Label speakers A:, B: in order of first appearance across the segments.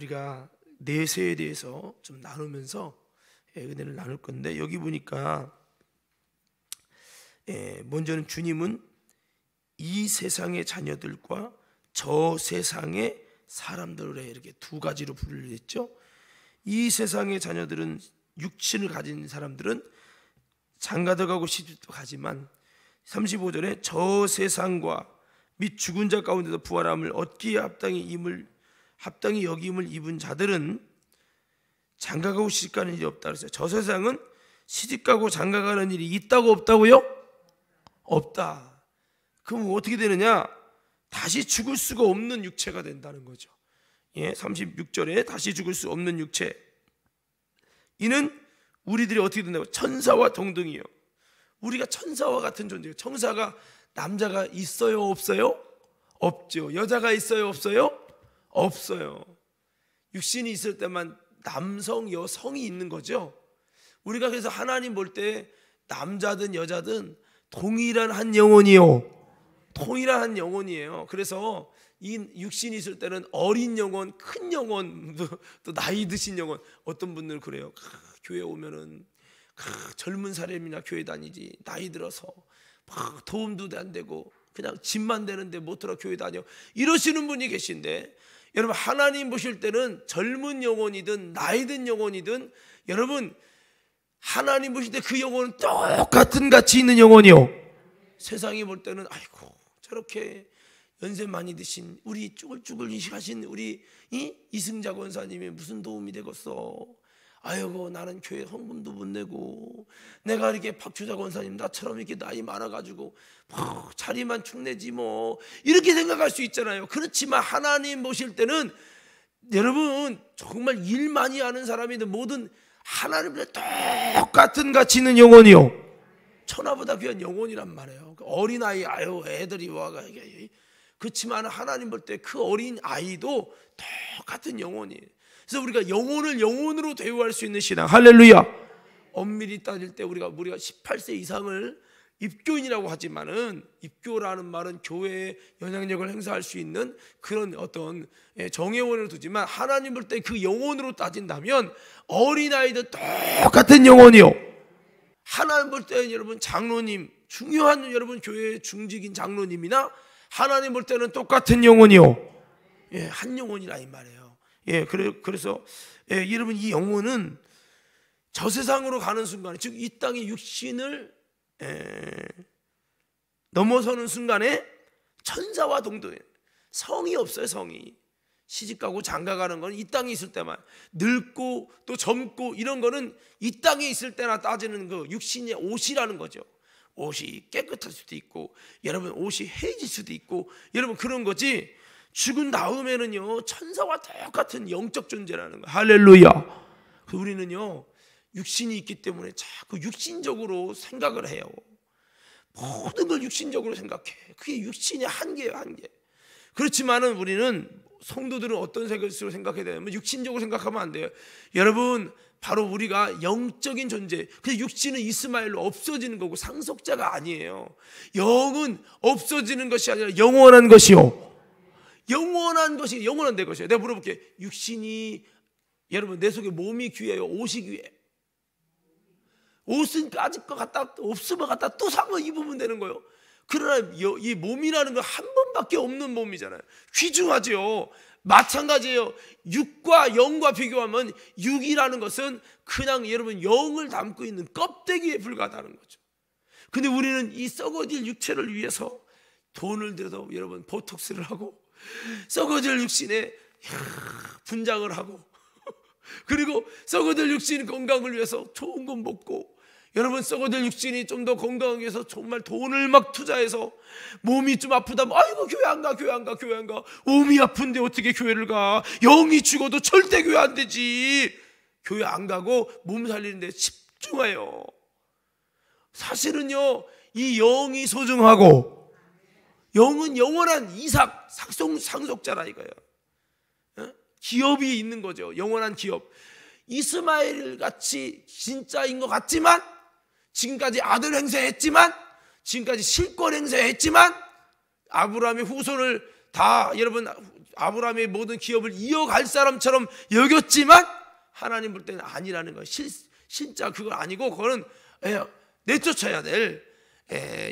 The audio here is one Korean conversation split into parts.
A: 우리가 내세에 대해서 좀 나누면서 은혜를 나눌 건데, 여기 보니까 먼저는 주님은 이 세상의 자녀들과 저 세상의 사람들을 이렇게 두 가지로 분류했죠. 이 세상의 자녀들은, 육신을 가진 사람들은 장가도 가고 시집도 가지만 35절에 저 세상과 및 죽은 자 가운데서 부활함을 얻기에 합당히 여김을 입은 자들은 장가가고 시집가는 일이 없다 그랬어요. 저 세상은 시집가고 장가가는 일이 있다고 없다고요? 없다. 그럼 어떻게 되느냐? 다시 죽을 수가 없는 육체가 된다는 거죠. 36절에 다시 죽을 수 없는 육체. 이는 우리들이 어떻게 된다고? 천사와 동등이요. 우리가 천사와 같은 존재예요. 천사가 남자가 있어요, 없어요? 없죠. 여자가 있어요, 없어요? 없어요. 육신이 있을 때만 남성, 여성이 있는 거죠. 우리가 그래서 하나님 볼 때 남자든 여자든 동일한 한 영혼이요, 동일한 한 영혼이에요. 그래서 이 육신이 있을 때는 어린 영혼, 큰 영혼, 또 나이 드신 영혼. 어떤 분들은 그래요. 교회 오면은 젊은 사람이나 교회 다니지, 나이 들어서 막 도움도 안 되고 그냥 집만 되는데 못 들어 교회 다녀, 이러시는 분이 계신데, 여러분 하나님 보실 때는 젊은 영혼이든 나이 든 영혼이든, 여러분 하나님 보실 때 그 영혼은 똑같은 가치 있는 영혼이요. 세상이 볼 때는 아이고 저렇게 연세 많이 드신 우리 쭈글쭈글 하신 우리 이승자 권사님이 무슨 도움이 되겠어. 아이고 나는 교회 헌금도 못 내고, 내가 이렇게 박주자 권사님 나처럼 이렇게 나이 많아가지고 자리만 축내지 뭐, 이렇게 생각할 수 있잖아요. 그렇지만 하나님 보실 때는 여러분 정말 일 많이 하는 사람이든 뭐든 하나님과 똑같은 가치 있는 영혼이요, 천하보다 귀한 영혼이란 말이에요. 어린아이, 아유 애들이 와가, 그렇지만 하나님 볼 때 그 어린 아이도 똑같은 영혼이에요. 그래서 우리가 영혼을 영혼으로 대우할 수 있는 신앙, 할렐루야. 엄밀히 따질 때 우리가 18세 이상을 입교인이라고 하지만은, 입교라는 말은 교회에 영향력을 행사할 수 있는 그런 어떤 정예원을 두지만, 하나님 볼 때 그 영혼으로 따진다면 어린아이도 똑같은 영혼이요. 하나님 볼 때 여러분 장로님, 중요한 여러분 교회의 중직인 장로님이나 하나님 볼 때는 똑같은 영혼이요, 한 영혼이라 이 말이에요. 그래서 여러분 이 영혼은 저 세상으로 가는 순간에, 즉 이 땅의 육신을 넘어서는 순간에 천사와 동등해요. 성이 없어요. 성이 시집가고 장가가는 건 이 땅에 있을 때만, 늙고 또 젊고 이런 거는 이 땅에 있을 때나 따지는 그 육신의 옷이라는 거죠. 옷이 깨끗할 수도 있고, 여러분 옷이 해질 수도 있고, 여러분 그런 거지. 죽은 다음에는요 천사와 똑같은 영적 존재라는 거예요. 할렐루야. 우리는요 육신이 있기 때문에 자꾸 육신적으로 생각을 해요. 모든 걸 육신적으로 생각해. 그게 육신의 한계예요, 한계. 그렇지만은 우리는 성도들은 어떤 생각으로 생각해야 되냐면, 육신적으로 생각하면 안 돼요. 여러분 바로 우리가 영적인 존재, 그 육신은 이스마엘로 없어지는 거고 상속자가 아니에요. 영은 없어지는 것이 아니라 영원한 것이요, 영원한 것이 영원한 내 것이에요. 내가 물어볼게. 육신이, 여러분 내 속에 몸이 귀해요, 옷이 귀해? 옷은 까짓 거 갖다 없으면 갖다 또 사고 입으면 되는 거예요. 그러나 이 몸이라는 건 한 번밖에 없는 몸이잖아요. 귀중하죠. 마찬가지예요. 육과 영과 비교하면 육이라는 것은 그냥 여러분 영을 담고 있는 껍데기에 불과하다는 거죠. 근데 우리는 이 썩어질 육체를 위해서 돈을 들여서 여러분 보톡스를 하고, 썩어질 육신에 분장을 하고, 그리고 썩어질 육신 건강을 위해서 좋은 건 먹고, 여러분 썩어질 육신이 좀 더 건강하기 위해서 정말 돈을 막 투자해서, 몸이 좀 아프다면 아이고 교회 안 가, 교회 안 가, 교회 안 가. 몸이 아픈데 어떻게 교회를 가? 영이 죽어도 절대 교회 안 되지. 교회 안 가고 몸 살리는데 집중해요. 사실은요 이 영이 소중하고, 영은 영원한 상속자라 이거예요. 기업이 있는 거죠. 영원한 기업. 이스마엘 같이 진짜인 것 같지만, 지금까지 아들 행세했지만, 지금까지 실권 행세했지만, 아브라함의 후손을 다 여러분 아브라함의 모든 기업을 이어갈 사람처럼 여겼지만 하나님 볼 때는 아니라는 거예요. 진짜 그건 아니고 그거는 내쫓아야 될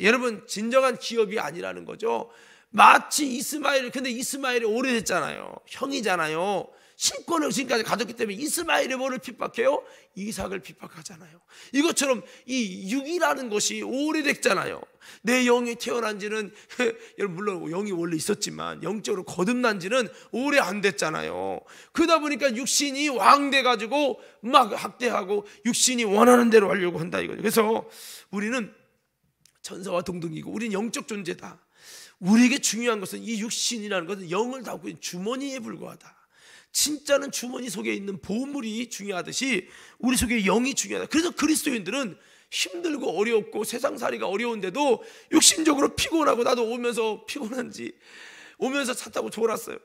A: 여러분 진정한 기업이 아니라는 거죠. 마치 이스마엘, 근데 이스마엘이 오래됐잖아요. 형이잖아요. 신권을 지금까지 가졌기 때문에 이스마엘이 뭐를 핍박해요? 이삭을 핍박하잖아요. 이것처럼 이 육이라는 것이 오래됐잖아요. 내 영이 태어난 지는 여러분 물론 영이 원래 있었지만 영적으로 거듭난 지는 오래 안 됐잖아요. 그러다 보니까 육신이 왕돼 가지고 막 학대하고 육신이 원하는 대로 하려고 한다 이거죠. 그래서 우리는 천사와 동등이고 우리는 영적 존재다. 우리에게 중요한 것은 이 육신이라는 것은 영을 담고 있는 주머니에 불과하다. 진짜는 주머니 속에 있는 보물이 중요하듯이 우리 속에 영이 중요하다. 그래서 그리스도인들은 힘들고 어렵고 세상살이가 어려운데도 육신적으로 피곤하고, 나도 오면서 피곤한지 오면서 차 타고 졸았어요.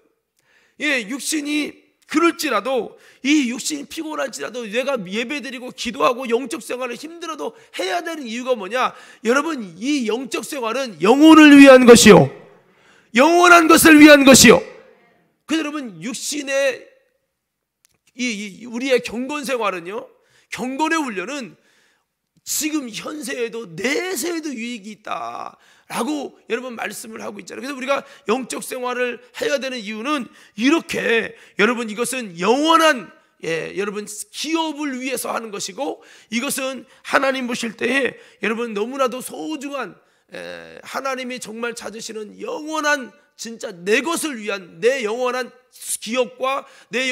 A: 육신이 그럴지라도, 이 육신이 피곤할지라도 내가 예배드리고 기도하고 영적 생활을 힘들어도 해야 되는 이유가 뭐냐? 여러분, 이 영적 생활은 영혼을 위한 것이요, 영원한 것을 위한 것이요. 그래서 여러분, 육신의 우리의 경건 생활은요, 경건의 훈련은 지금 현세에도 내세에도 유익이 있다라고 여러분 말씀을 하고 있잖아요. 그래서 우리가 영적 생활을 해야 되는 이유는 이렇게, 여러분, 이것은 영원한 여러분 기업을 위해서 하는 것이고, 이것은 하나님 보실 때에 여러분 너무나도 소중한 하나님이 정말 찾으시는 영원한, 진짜 내 것을 위한, 내 영원한 기업과 내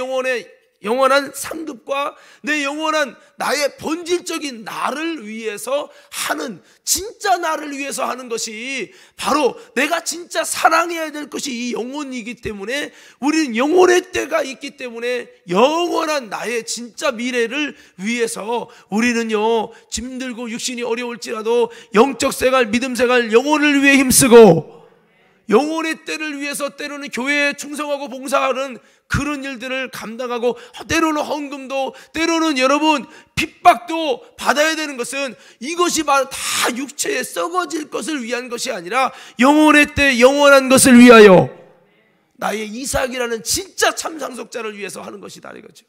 A: 영원한 상급과 내 영원한 나의 본질적인 나를 위해서 하는, 진짜 나를 위해서 하는 것이 바로 내가 진짜 사랑해야 될 것이 이 영혼이기 때문에, 우리는 영혼의 때가 있기 때문에 영원한 나의 진짜 미래를 위해서 우리는요, 힘들고 육신이 어려울지라도 영적 생활, 믿음 생활, 영혼을 위해 힘쓰고 영혼의 때를 위해서 때로는 교회에 충성하고 봉사하는 그런 일들을 감당하고, 때로는 헌금도, 때로는 여러분 핍박도 받아야 되는 것은, 이것이 바로 다 육체에 썩어질 것을 위한 것이 아니라 영혼의 때, 영원한 것을 위하여 나의 이삭이라는 진짜 참상속자를 위해서 하는 것이다 이거죠.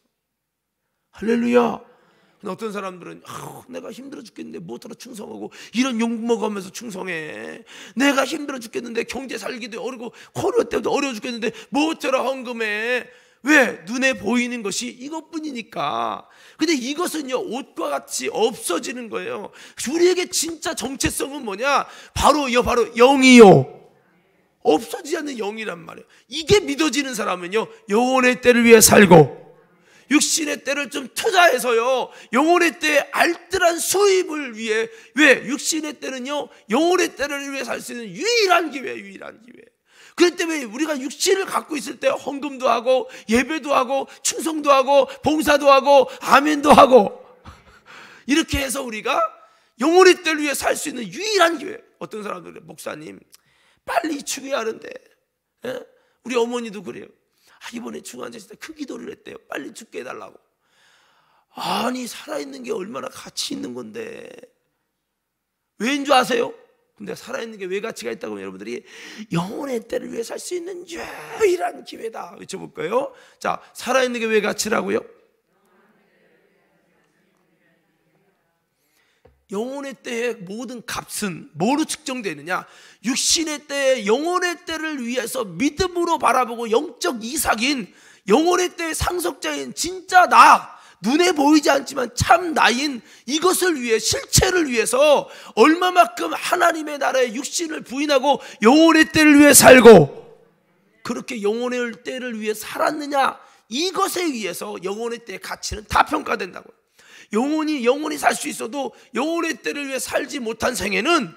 A: 할렐루야. 어떤 사람들은 내가 힘들어 죽겠는데 뭐하러 충성하고 이런 욕 먹으면서 충성해. 내가 힘들어 죽겠는데 경제 살기도 어렵고 코로나 때도 어려워 죽겠는데 뭐하러 헌금해. 왜? 눈에 보이는 것이 이것뿐이니까. 근데 이것은요, 옷과 같이 없어지는 거예요. 우리에게 진짜 정체성은 뭐냐? 바로 영이요, 없어지지 않는 영이란 말이에요. 이게 믿어지는 사람은요, 영혼의 때를 위해 살고 육신의 때를 좀 투자해서요, 영혼의 때에 알뜰한 수입을 위해. 왜? 육신의 때는요, 영혼의 때를 위해 살 수 있는 유일한 기회. 그렇기 때문에 우리가 육신을 갖고 있을 때 헌금도 하고 예배도 하고 충성도 하고 봉사도 하고 아멘도 하고, 이렇게 해서 우리가 영혼의 때를 위해 살 수 있는 유일한 기회. 어떤 사람들은 목사님 빨리 죽어야 하는데, 우리 어머니도 그래요. 이번에 중환자실 때 그 기도를 했대요. 빨리 죽게 해달라고. 아니, 살아있는 게 얼마나 가치 있는 건데. 왜인 줄 아세요? 근데 살아있는 게 왜 가치가 있다고 하면, 여러분들이 영혼의 때를 위해 살 수 있는 유일한 기회다. 외쳐볼까요? 자, 살아있는 게 왜 가치라고요? 영혼의 때의 모든 값은 뭐로 측정되느냐? 육신의 때에 영혼의 때를 위해서 믿음으로 바라보고 영적 이삭인 영혼의 때의 상속자인 진짜 나, 눈에 보이지 않지만 참 나인 이것을 위해, 실체를 위해서 얼마만큼 하나님의 나라의 육신을 부인하고 영혼의 때를 위해 살고, 그렇게 영혼의 때를 위해 살았느냐, 이것에 의해서 영혼의 때의 가치는 다 평가된다고요. 영혼이 살 수 있어도 영혼의 때를 위해 살지 못한 생애는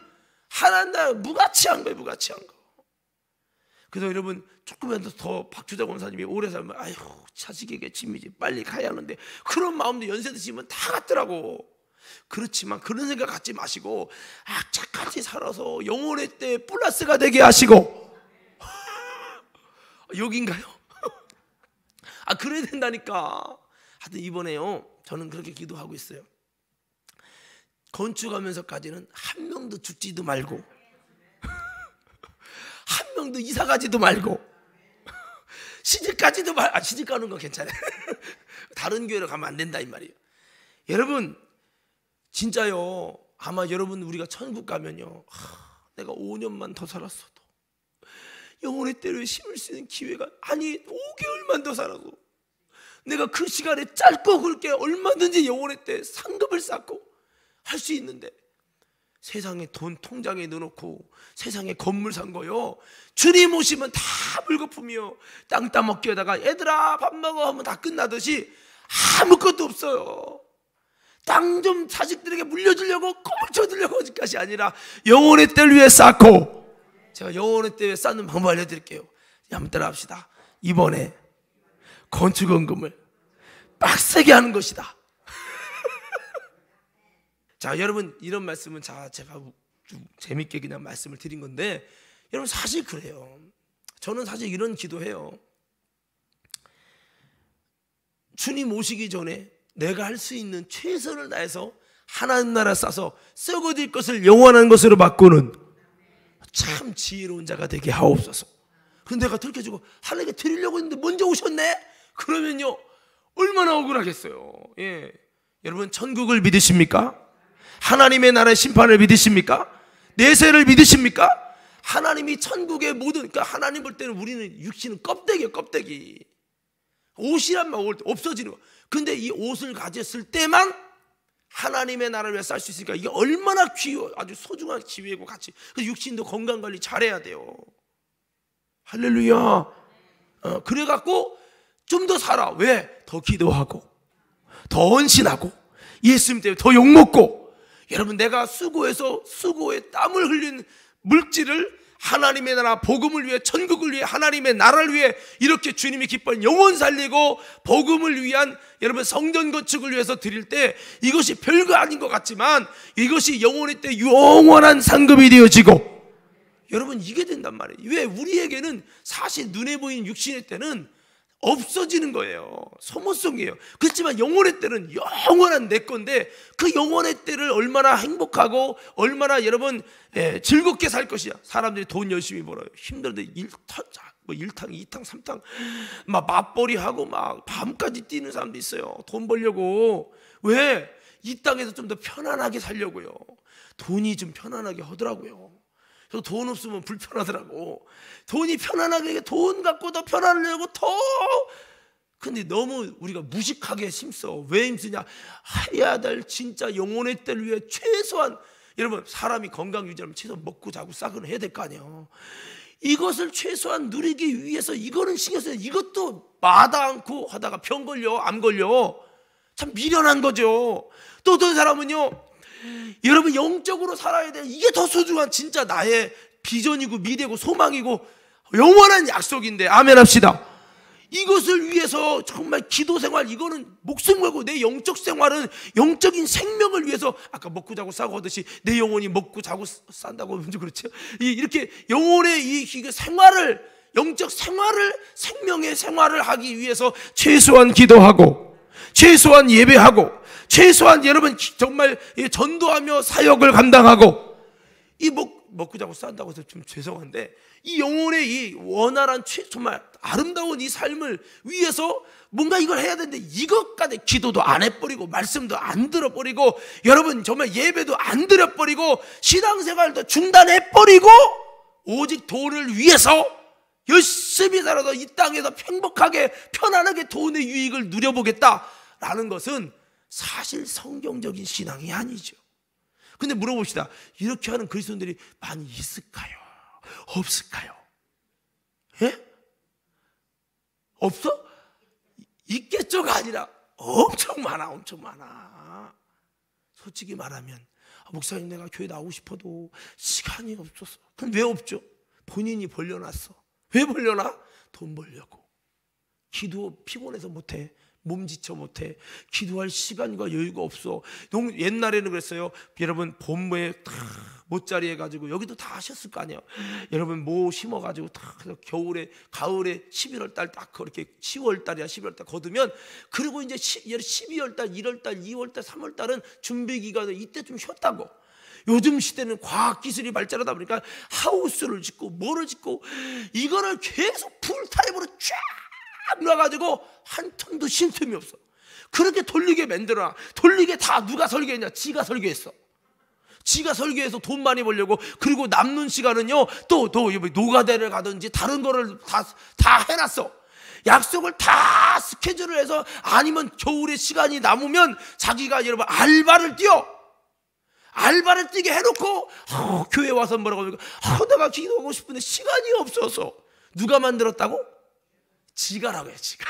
A: 하나님 나라 무가치한 거예요, 무가치한 거. 그래서 여러분, 조금이라도 더 박주자 권사님이 오래 살면 아휴, 자식에게 짐이지, 빨리 가야 하는데, 그런 마음도 연세 드시면 다 같더라고. 그렇지만 그런 생각 갖지 마시고 악착같이 살아서 영혼의 때 플러스가 되게 하시고. 여긴가요? 그래야 된다니까. 하여튼 이번에요, 저는 그렇게 기도하고 있어요. 건축하면서까지는 한 명도 죽지도 말고 한 명도 이사 가지도 말고 시집까지도 시집 가는 건 괜찮아요. 다른 교회로 가면 안 된다 이 말이에요. 여러분 진짜요. 아마 여러분 우리가 천국 가면요, 내가 5년만 더 살았어도 영혼의 때를 심을 수 있는 기회가, 아니 5개월만 더 살아도 내가 그 시간에 짧고 굵게 얼마든지 영혼의 때 상급을 쌓고 할 수 있는데, 세상에 돈 통장에 넣어놓고 세상에 건물 산 거요, 주님 오시면 다 물거품이요, 땅 따먹기 하다가 얘들아 밥 먹어 하면 다 끝나듯이 아무것도 없어요. 땅 좀 자식들에게 물려주려고 꼬물쳐주려고 하는 것이 아니라 영혼의 때를 위해 쌓고, 제가 영혼의 때를 위해 쌓는 방법 알려드릴게요. 한번 따라합시다. 이번에 건축원금을 빡세게 하는 것이다. 자, 여러분 이런 말씀은 제가 좀 재밌게 그냥 말씀을 드린 건데, 여러분 사실 그래요. 저는 사실 이런 기도해요. 주님 오시기 전에 내가 할 수 있는 최선을 다해서 하나님 나라 싸서 썩어질 것을 영원한 것으로 바꾸는 참 지혜로운 자가 되게 하옵소서. 근데 내가 들켜주고 하나님께 드리려고 했는데 먼저 오셨네? 그러면요 얼마나 억울하겠어요. 예. 여러분 천국을 믿으십니까? 하나님의 나라의 심판을 믿으십니까? 내세를 믿으십니까? 하나님이 천국의 모든, 그러니까 하나님 볼 때는 우리는 육신은 껍데기예요. 껍데기. 옷이란 말 없어지는 거. 근데 이 옷을 가졌을 때만 하나님의 나라를 위해 살 수 있으니까 이게 얼마나 귀해요. 아주 소중한 기회고 같이. 그래서 육신도 건강관리 잘해야 돼요. 할렐루야. 그래갖고 좀 더 살아. 왜? 더 기도하고 더 헌신하고 예수님 때문에 더 욕먹고. 여러분 내가 수고해서 수고에 땀을 흘린 물질을 하나님의 나라 복음을 위해, 천국을 위해, 하나님의 나라를 위해 이렇게 주님이 기뻐하는 영혼 살리고 복음을 위한 여러분 성전 건축을 위해서 드릴 때 이것이 별거 아닌 것 같지만 이것이 영혼의 때 영원한 상급이 되어지고, 여러분 이게 된단 말이에요. 왜? 우리에게는 사실 눈에 보이는 육신의 때는 없어지는 거예요. 소모성이에요. 그렇지만 영혼의 때는 영원한 내 건데, 그 영혼의 때를 얼마나 행복하고 얼마나 여러분 즐겁게 살 것이야. 사람들이 돈 열심히 벌어요. 힘들는데 1탕, 2탕, 3탕 막 맞벌이 하고 막 밤까지 뛰는 사람도 있어요. 돈 벌려고. 왜? 이 땅에서 좀 더 편안하게 살려고요. 돈이 좀 편안하게 하더라고요. 저 돈 없으면 불편하더라고. 돈이 편안하게, 돈 갖고 더 편안하려고 더. 근데 너무 우리가 무식하게 힘써. 왜 힘쓰냐? 해야 될 진짜 영혼의 때를 위해 최소한, 여러분 사람이 건강 유지하면 최소한 먹고 자고 싸고는 해야 될 거 아니에요. 이것을 최소한 누리기 위해서 이거는 신경 써요. 이것도 마다 않고 하다가 병 걸려, 암 걸려. 참 미련한 거죠. 또 어떤 사람은요, 여러분 영적으로 살아야 돼. 이게 더 소중한 진짜 나의 비전이고 미래고 소망이고 영원한 약속인데, 아멘 합시다. 이것을 위해서 정말 기도 생활, 이거는 목숨 걸고 내 영적 생활은 영적인 생명을 위해서, 아까 먹고 자고 싸고 하듯이 내 영혼이 먹고 자고 싼다고 먼저 그렇죠. 이렇게 영혼의 이 생활을, 영적 생활을, 생명의 생활을 하기 위해서 최소한 기도하고 최소한 예배하고 최소한 여러분 정말 전도하며 사역을 감당하고, 이 먹고 자고 싼다고 해서 좀 죄송한데 이 영혼의 이 원활한 정말 아름다운 이 삶을 위해서 뭔가 이걸 해야 되는데, 이것까지 기도도 안 해버리고 말씀도 안 들어버리고 여러분 정말 예배도 안 드려버리고 신앙생활도 중단해버리고 오직 돈을 위해서 열심히 살아서 이 땅에서 행복하게 편안하게 돈의 유익을 누려보겠다라는 것은 사실 성경적인 신앙이 아니죠. 근데 물어봅시다. 이렇게 하는 그리스도인들이 많이 있을까요? 없을까요? 예? 없어? 있겠죠가 아니라 엄청 많아, 엄청 많아. 솔직히 말하면 목사님 내가 교회 나오고 싶어도 시간이 없었어. 그럼 왜 없죠? 본인이 벌려놨어. 왜 벌려놔? 돈 벌려고. 기도 피곤해서 못해. 몸 지쳐 못해. 기도할 시간과 여유가 없어. 옛날에는 그랬어요. 여러분 본모에 다 모짜리 해가지고 여기도 다 하셨을 거 아니에요. 여러분 모 심어가지고 다 겨울에 가을에 11월 달 딱 그렇게 10월 달이야 11월 달 거두면, 그리고 이제 12월 달, 1월 달, 2월 달, 3월 달은 준비 기간, 이때 좀 쉬었다고. 요즘 시대는 과학기술이 발달하다 보니까 하우스를 짓고 뭐를 짓고 이거를 계속 풀타임으로 쫙 놔가지고 한 ton도 쉴 틈이 없어. 그렇게 돌리게 만들어놔. 돌리게 다 누가 설계했냐? 지가 설계했어. 지가 설계해서 돈 많이 벌려고. 그리고 남는 시간은요 또 노가다를 가든지 다른 거를 다 해놨어. 약속을 다 스케줄을 해서, 아니면 겨울에 시간이 남으면 자기가 여러분 알바를 뛰게 해놓고 교회 와서 뭐라고 하니까 내가 기도하고 싶은데 시간이 없어서. 누가 만들었다고? 지가라고요. 지가.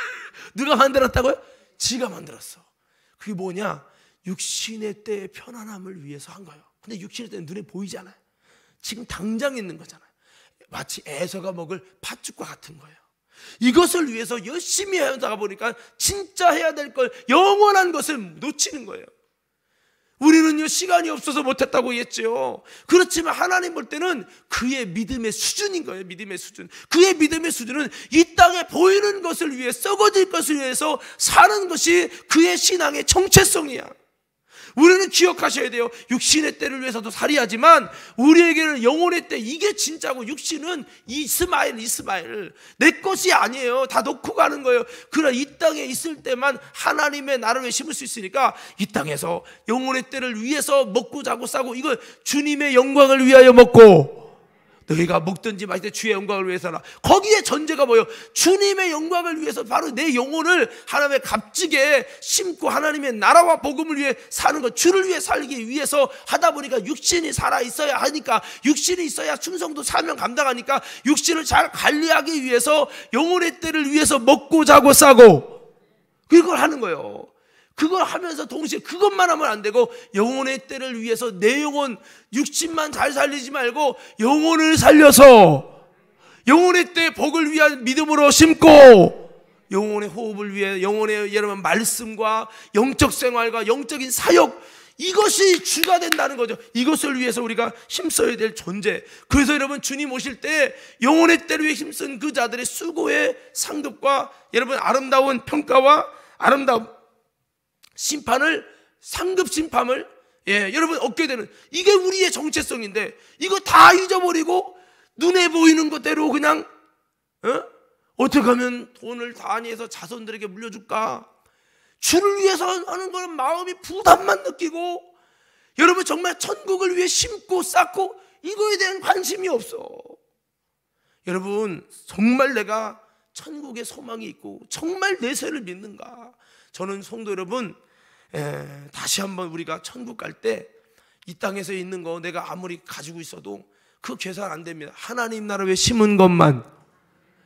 A: 누가 만들었다고요? 지가 만들었어. 그게 뭐냐? 육신의 때의 편안함을 위해서 한 거예요. 근데 육신의 때는 눈에 보이잖아요. 지금 당장 있는 거잖아요. 마치 에서가 먹을 팥죽과 같은 거예요. 이것을 위해서 열심히 하다가 보니까 진짜 해야 될 걸, 영원한 것을 놓치는 거예요. 우리는요 시간이 없어서 못했다고 했죠. 그렇지만 하나님 볼 때는 그의 믿음의 수준인 거예요. 믿음의 수준. 그의 믿음의 수준은 이 땅에 보이는 것을 위해, 썩어질 것을 위해서 사는 것이 그의 신앙의 정체성이야. 우리는 기억하셔야 돼요. 육신의 때를 위해서도 살이하지만 우리에게는 영혼의 때, 이게 진짜고, 육신은 이스마엘 내 것이 아니에요. 다 놓고 가는 거예요. 그러나 이 땅에 있을 때만 하나님의 나라를 심을 수 있으니까 이 땅에서 영혼의 때를 위해서 먹고 자고 싸고, 이걸 주님의 영광을 위하여 먹고, 너희가 먹든지 마시든지 주의 영광을 위해서라. 거기에 전제가 뭐예요? 주님의 영광을 위해서 바로 내 영혼을 하나님의 값지게 심고 하나님의 나라와 복음을 위해 사는 것, 주를 위해 살기 위해서 하다 보니까 육신이 살아 있어야 하니까, 육신이 있어야 충성도 사명 감당하니까 육신을 잘 관리하기 위해서 영혼의 때를 위해서 먹고 자고 싸고 그걸 하는 거예요. 그걸 하면서 동시에 그것만 하면 안 되고, 영혼의 때를 위해서 내 영혼, 육신만 잘 살리지 말고 영혼을 살려서 영혼의 때 복을 위한 믿음으로 심고, 영혼의 호흡을 위해 영혼의 여러분 말씀과 영적 생활과 영적인 사역, 이것이 주가 된다는 거죠. 이것을 위해서 우리가 힘써야 될 존재. 그래서 여러분 주님 오실 때 영혼의 때를 위해 힘쓴 그 자들의 수고의 상급과 여러분 아름다운 평가와 아름다운 심판을, 상급 심판을 여러분 얻게 되는, 이게 우리의 정체성인데, 이거 다 잊어버리고 눈에 보이는 것대로 그냥 어떻게 하면 돈을 많이 해서 자손들에게 물려줄까, 주를 위해서 하는 거는 마음이 부담만 느끼고, 여러분 정말 천국을 위해 심고 쌓고 이거에 대한 관심이 없어. 여러분 정말 내가 천국에 소망이 있고 정말 내세를 믿는가? 저는 성도 여러분, 다시 한번 우리가 천국 갈 때 이 땅에서 있는 거 내가 아무리 가지고 있어도 그 계산 안 됩니다. 하나님 나라에 심은 것만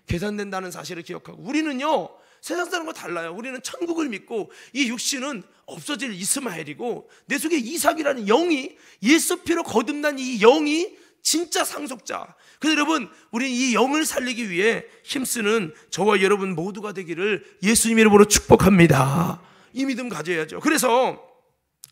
A: 계산된다는 사실을 기억하고, 우리는요 세상 사람과 달라요. 우리는 천국을 믿고, 이 육신은 없어질 이스마엘이고, 내 속에 이삭이라는 영이, 예수 피로 거듭난 이 영이 진짜 상속자. 그래서 여러분, 우리는 이 영을 살리기 위해 힘쓰는 저와 여러분 모두가 되기를 예수님 이름으로 축복합니다. 이 믿음 가져야죠. 그래서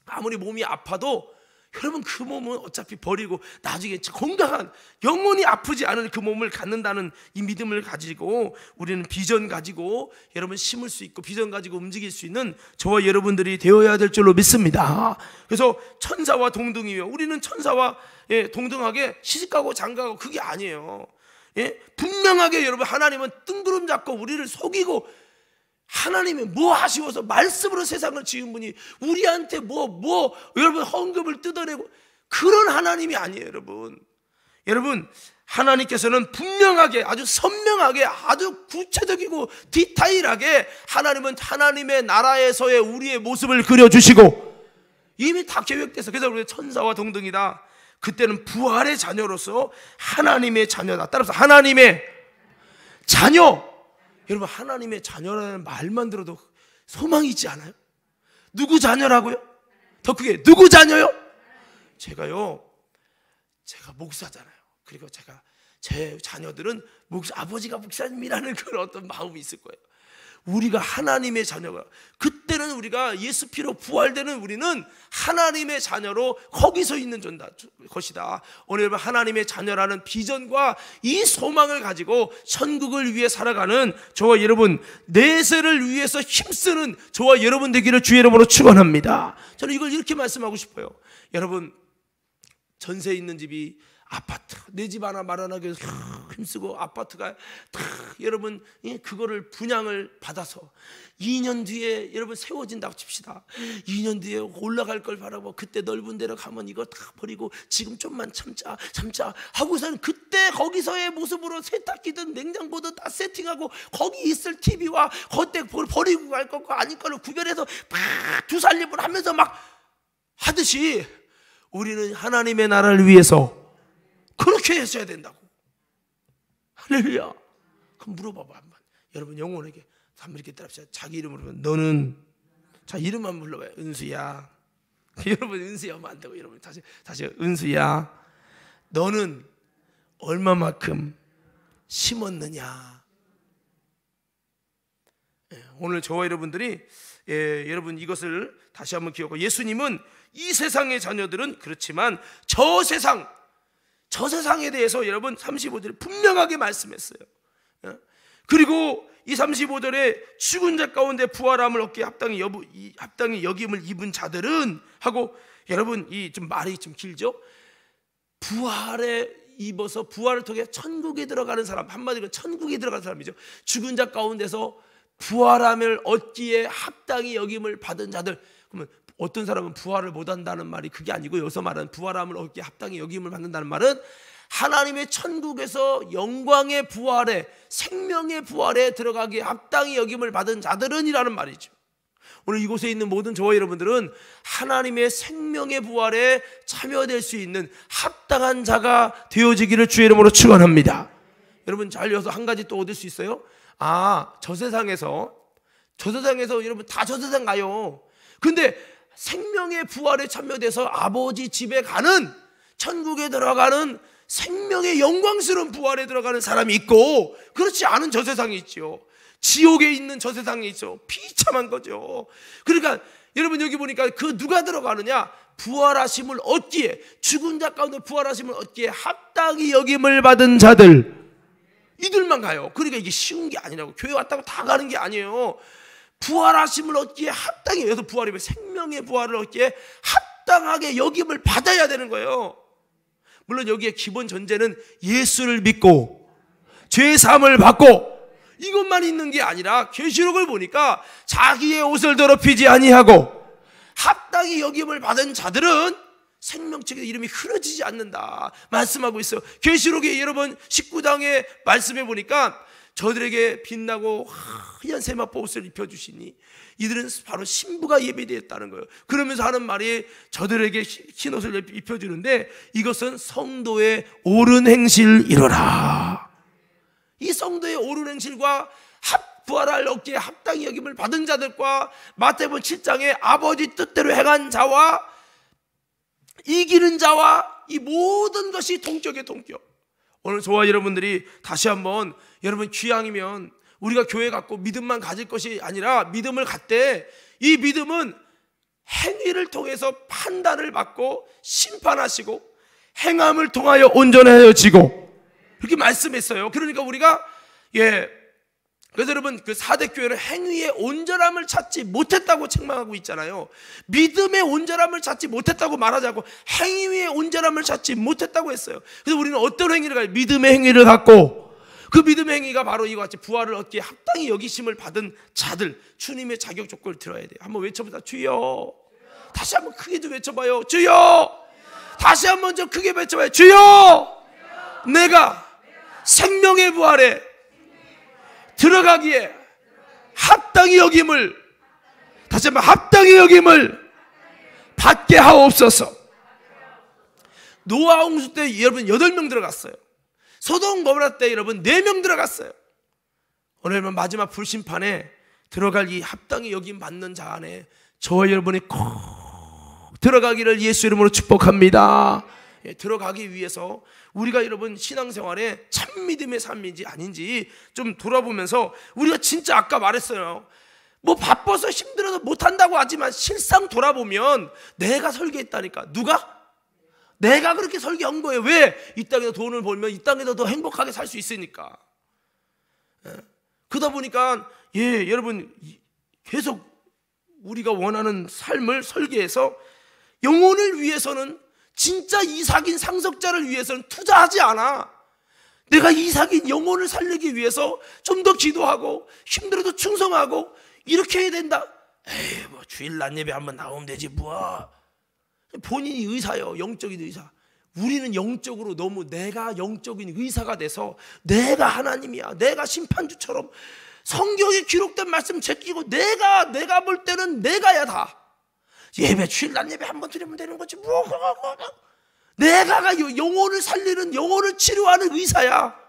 A: 아무리 몸이 아파도 여러분 그 몸은 어차피 버리고 나중에 건강한, 영원히 아프지 않은 그 몸을 갖는다는 이 믿음을 가지고 우리는 비전 가지고 여러분 심을 수 있고, 비전 가지고 움직일 수 있는 저와 여러분들이 되어야 될 줄로 믿습니다. 그래서 천사와 동등이요, 우리는 천사와 동등하게 시집가고 장가가고 그게 아니에요. 분명하게 여러분 하나님은 뜬구름 잡고 우리를 속이고, 하나님이 뭐 아쉬워서 말씀으로 세상을 지은 분이 우리한테 여러분 헌금을 뜯어내고, 그런 하나님이 아니에요. 여러분 하나님께서는 분명하게, 아주 선명하게, 아주 구체적이고 디테일하게 하나님은 하나님의 나라에서의 우리의 모습을 그려주시고 이미 다 계획돼서, 그래서 우리 천사와 동등이다. 그때는 부활의 자녀로서 하나님의 자녀다. 따라서 하나님의 자녀. 여러분 하나님의 자녀라는 말만 들어도 소망이 있지 않아요? 누구 자녀라고요? 더 크게, 누구 자녀요? 제가 목사잖아요. 그리고 제 자녀들은 아버지가 목사님이라는 그런 어떤 마음이 있을 거예요. 우리가 하나님의 자녀가, 그때는 우리가 예수 피로 부활되는 우리는 하나님의 자녀로 거기서 있는 것이다. 오늘 여러분 하나님의 자녀라는 비전과 이 소망을 가지고 천국을 위해 살아가는 저와 여러분, 내세를 위해서 힘쓰는 저와 여러분 되기를 주의 이름으로 축원합니다. 저는 이걸 이렇게 말씀하고 싶어요. 여러분 전세 있는 집이 아파트 내 집 하나 마련하기 위해서 힘쓰고 아파트가 여러분 그거를 분양을 받아서 2년 뒤에 여러분 세워진다고 칩시다. 2년 뒤에 올라갈 걸 바라고 그때 넓은 데로 가면 이거 다 버리고 지금 좀만 참자 하고서는 그때 거기서의 모습으로 세탁기든 냉장고든 다 세팅하고 거기 있을 TV와 그때 버리고 갈 것과 아닐 거를 구별해서 막 두살림을 하면서 막 하듯이 우리는 하나님의 나라를 위해서 그렇게 했어야 된다고. 할렐루야. 그럼 물어봐봐 한번. 여러분 영혼에게 한번 이렇게 따라합시다. 자기 이름으로 너는 자 이름만 불러봐요. 은수야. 여러분 은수야 하면 안 되고 여러분 다시 은수야. 너는 얼마만큼 심었느냐. 오늘 저와 여러분들이 여러분 이것을 다시 한번 기억하고 예수님은 이 세상의 자녀들은 그렇지만 저 세상에 대해서 여러분 35절에 분명하게 말씀했어요. 그리고 이 35절에 죽은 자 가운데 부활함을 얻기에 합당히 여김을 입은 자들은 하고 여러분 이 좀 말이 좀 길죠. 부활에 입어서 부활을 통해 천국에 들어가는 사람, 한마디로 천국에 들어가는 사람이죠. 죽은 자 가운데서 부활함을 얻기에 합당히 여김을 받은 자들. 그러면 어떤 사람은 부활을 못한다는 말이 그게 아니고 여기서 말하는 부활함을 얻기에 합당히 여김을 받는다는 말은 하나님의 천국에서 영광의 부활에 생명의 부활에 들어가기에 합당히 여김을 받은 자들은 이라는 말이죠. 오늘 이곳에 있는 모든 저와 여러분들은 하나님의 생명의 부활에 참여될 수 있는 합당한 자가 되어지기를 주의 이름으로 축원합니다. 여러분 잘 여기서 한 가지 또 얻을 수 있어요. 저 세상에서 여러분 다 저 세상 가요. 근데 생명의 부활에 참여돼서 아버지 집에 가는 천국에 들어가는 생명의 영광스러운 부활에 들어가는 사람이 있고 그렇지 않은 저 세상이 있죠. 지옥에 있는 저 세상이 있죠. 비참한 거죠. 그러니까 여러분 여기 보니까 그 누가 들어가느냐, 부활하심을 얻기에 죽은 자 가운데 부활하심을 얻기에 합당히 여김을 받은 자들 이들만 가요. 그러니까 이게 쉬운 게 아니라고. 교회 왔다고 다 가는 게 아니에요. 부활하심을 얻기에 합당히, 여기서 부활이면 생명의 부활을 얻기에 합당하게 여김을 받아야 되는 거예요. 물론 여기에 기본 전제는 예수를 믿고 죄 사함을 받고 이것만 있는 게 아니라 계시록을 보니까 자기의 옷을 더럽히지 아니하고 합당히 여김을 받은 자들은 생명책의 이름이 흐려지지 않는다 말씀하고 있어요. 계시록의 여러분 19장의 말씀해 보니까 저들에게 빛나고 하얀 세마포 옷을 입혀주시니 이들은 바로 신부가 예비되었다는 거예요. 그러면서 하는 말이 저들에게 흰 옷을 입혀주는데 이것은 성도의 옳은 행실이로라. 이 성도의 옳은 행실과 부활할 얻기에 합당히 여김을 받은 자들과 마태복음 7장에 아버지 뜻대로 행한 자와 이기는 자와 이 모든 것이 동격에 동격. 오늘 저와 여러분들이 다시 한번 여러분 귀향이면 우리가 교회 갖고 믿음만 가질 것이 아니라 믿음을 갖되 이 믿음은 행위를 통해서 판단을 받고 심판하시고 행함을 통하여 온전해지고 그렇게 말씀했어요. 그러니까 우리가 그래서 여러분 그 사대 교회는 행위의 온전함을 찾지 못했다고 책망하고 있잖아요. 믿음의 온전함을 찾지 못했다고 말하지 않고 행위의 온전함을 찾지 못했다고 했어요. 그래서 우리는 어떤 행위를 가요? 믿음의 행위를 갖고 그 믿음의 행위가 바로 이와 같이 부활을 얻기에 합당히 여기심을 받은 자들, 주님의 자격 조건을 들어야 돼요. 한번 외쳐보자. 주여. 다시 한번 크게 좀 외쳐봐요. 주여. 다시 한번 좀 크게 외쳐봐요. 주여. 내가 생명의 부활에 들어가기에 합당히 여김을, 다시 한번 합당히 여김을 받게 하옵소서. 노아 홍수 때 여러분 8명 들어갔어요. 소돔 고모라 때 여러분 4명 들어갔어요. 오늘 마지막 불심판에 들어갈 이 합당히 여김 받는 자 안에 저와 여러분이 꼭 들어가기를 예수 이름으로 축복합니다. 들어가기 위해서 우리가 여러분 신앙생활에 참 믿음의 삶인지 아닌지 좀 돌아보면서 우리가 진짜 아까 말했어요. 뭐 바빠서 힘들어서 못한다고 하지만 실상 돌아보면 내가 설계했다니까. 누가? 내가 그렇게 설계한 거예요. 왜? 이 땅에서 돈을 벌면 이 땅에서 더 행복하게 살 수 있으니까. 그러다 보니까 여러분 계속 우리가 원하는 삶을 설계해서 영혼을 위해서는 진짜 이삭인 상속자를 위해서는 투자하지 않아. 내가 이삭인 영혼을 살리기 위해서 좀 더 기도하고 힘들어도 충성하고 이렇게 해야 된다. 에이, 뭐 주일 낮 예배 한번 나오면 되지 뭐. 본인이 의사요, 영적인 의사. 우리는 영적으로 너무 내가 영적인 의사가 돼서 내가 하나님이야, 내가 심판주처럼 성경에 기록된 말씀 제끼고 내가 볼 때는 내가야 다. 예배 주일 낮 예배 한번 드리면 되는 거지 뭐. 내가가 영혼을 살리는, 영혼을 치료하는 의사야.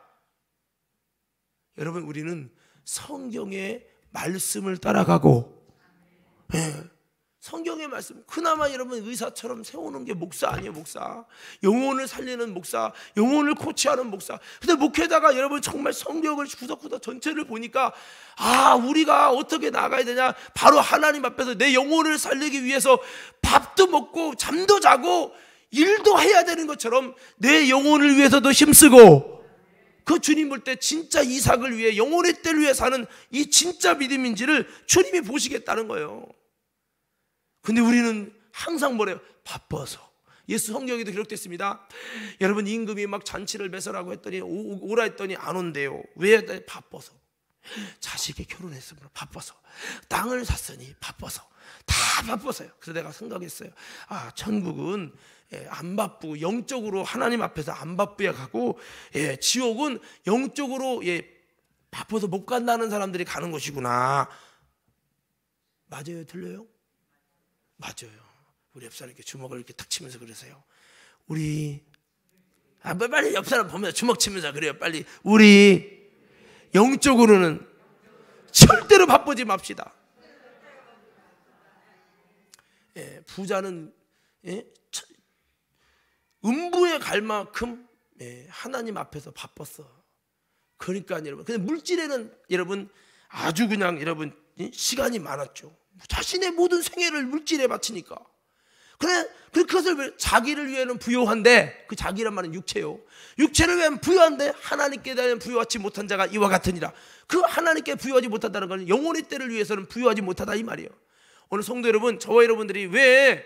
A: 여러분, 우리는 성경의 말씀을 따라가고, 성경의 말씀, 그나마 여러분 의사처럼 세우는 게 목사 아니에요. 목사, 영혼을 살리는 목사, 영혼을 코치하는 목사. 근데 목회자가 여러분 정말 성경을 구석구석 전체를 보니까 우리가 어떻게 나가야 되냐, 바로 하나님 앞에서 내 영혼을 살리기 위해서 밥도 먹고 잠도 자고 일도 해야 되는 것처럼 내 영혼을 위해서도 힘쓰고, 그 주님 볼 때 진짜 이삭을 위해, 영혼의 때를 위해 사는 이 진짜 믿음인지를 주님이 보시겠다는 거예요. 근데 우리는 항상 뭐래요? 바빠서. 예수 성경에도 기록됐습니다. 여러분, 임금이 막 잔치를 배설하고 했더니 오라 했더니 안 온대요. 왜? 바빠서. 자식이 결혼했으면 바빠서. 땅을 샀으니 바빠서. 다 바빠서요. 그래서 내가 생각했어요. 천국은 안 바쁘고 영적으로 하나님 앞에서 안 바쁘게 가고, 지옥은 영적으로 바빠서 못 간다는 사람들이 가는 곳이구나. 맞아요? 들려요? 맞아요. 우리 옆 사람 이렇게 주먹을 이렇게 탁 치면서 그러세요. 우리 빨리 옆 사람 보면서 주먹 치면서 그래요. 빨리 우리 영적으로는 절대로 바쁘지 맙시다. 부자는 음부에 갈 만큼 하나님 앞에서 바빴어. 그러니까 여러분, 근데 물질에는 여러분 아주 그냥 여러분 시간이 많았죠. 자신의 모든 생애를 물질에 바치니까. 그래, 그것을 자기를 위해는 부요한데, 그 자기란 말은 육체요. 육체를 위하면 부요한데 하나님께 대한 부요하지 못한 자가 이와 같으니라. 그 하나님께 부요하지 못한다는 건 영혼의 때를 위해서는 부요하지 못하다 이 말이에요. 오늘 성도 여러분, 저와 여러분들이 왜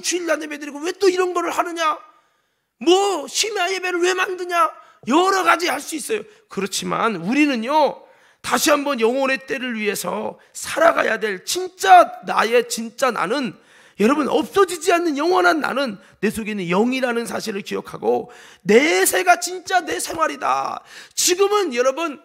A: 주일날 예배 드리고 왜 또 이런 거를 하느냐, 뭐 심야 예배를 왜 만드냐, 여러 가지 할 수 있어요. 그렇지만 우리는요, 다시 한번 영혼의 때를 위해서 살아가야 될 진짜 나의 진짜 나는, 여러분 없어지지 않는 영원한 나는 내 속에 있는 영이라는 사실을 기억하고, 내세가 진짜 내 생활이다. 지금은 여러분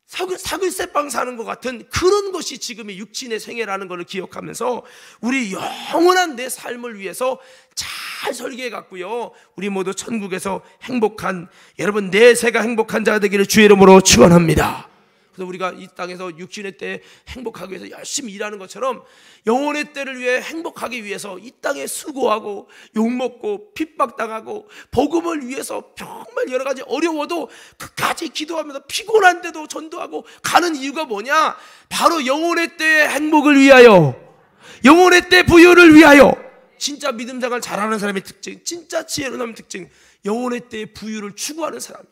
A: 사글세빵 사는 것 같은 그런 것이 지금의 육신의 생애라는 것을 기억하면서 우리 영원한 내 삶을 위해서 잘 설계해 갔고요, 우리 모두 천국에서 행복한, 여러분 내세가 행복한 자가 되기를 주의 이름으로 축원합니다. 그래서 우리가 이 땅에서 육신의 때에 행복하기 위해서 열심히 일하는 것처럼 영혼의 때를 위해 행복하기 위해서 이 땅에 수고하고 욕먹고 핍박당하고 복음을 위해서 정말 여러 가지 어려워도 끝까지 기도하면서 피곤한데도 전도하고 가는 이유가 뭐냐? 바로 영혼의 때의 행복을 위하여, 영혼의 때 부여를 위하여. 진짜 믿음생활 잘하는 사람의 특징, 진짜 지혜로운 특징, 영혼의 때의 부유를 추구하는 사람이에요.